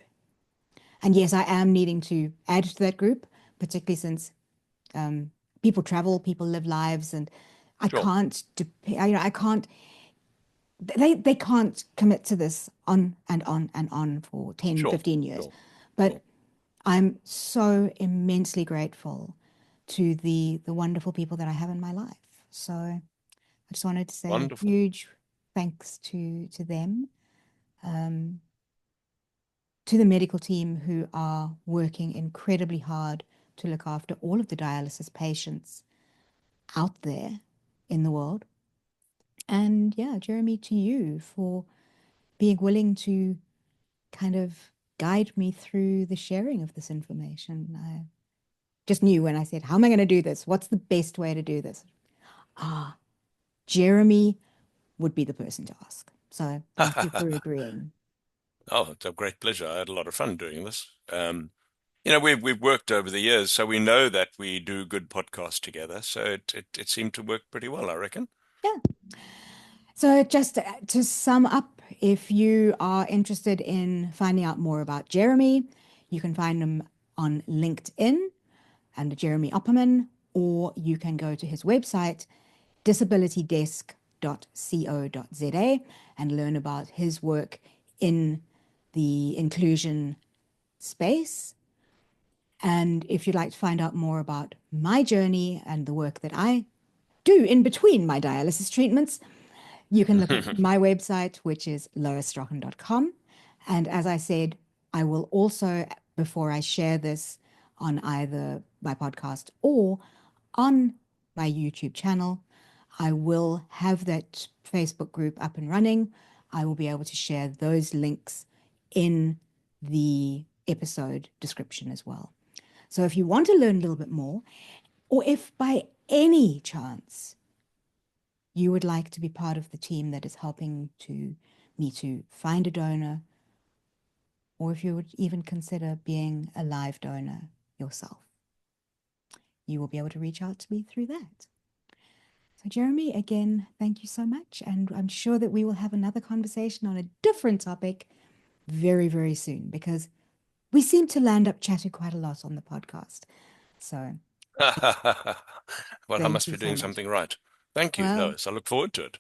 And yes, I am needing to add to that group, particularly since people travel, people live lives, and I sure, can't, I can't, they can't commit to this on and on and on for 10, sure, 15 years. sure, But sure. I'm so immensely grateful to the wonderful people that I have in my life. So I just wanted to say a Wonderful. huge thanks to them, to the medical team who are working incredibly hard to look after all of the dialysis patients out there in the world. And yeah, Jeremy, to you for being willing to kind of guide me through the sharing of this information. I just knew when I said, how am I going to do this? What's the best way to do this? Ah, Jeremy would be the person to ask. So thank you for agreeing. Oh, it's a great pleasure. I had a lot of fun doing this. We've worked over the years, so we know that we do good podcasts together. So it seemed to work pretty well, I reckon. Yeah. So just to sum up, if you are interested in finding out more about Jeremy, you can find him on LinkedIn under Jeremy Opperman, or you can go to his website, disabilitydesk.co.za and learn about his work in the inclusion space. And if you'd like to find out more about my journey and the work that I do in between my dialysis treatments, you can look at my website, which is loisstrachan.com. And as I said, I will also, before I share this on either my podcast or on my YouTube channel, I will have that Facebook group up and running. I will be able to share those links in the episode description as well. So if you want to learn a little bit more, or if by any chance you would like to be part of the team that is helping me to find a donor, or if you would even consider being a live donor yourself, you will be able to reach out to me through that. So, Jeremy, again, thank you so much. And I'm sure that we will have another conversation on a different topic very, very soon because we seem to land up chatting quite a lot on the podcast. So, Well, I thank must you be so doing much. something right. Thank you, Well, Lois. I look forward to it.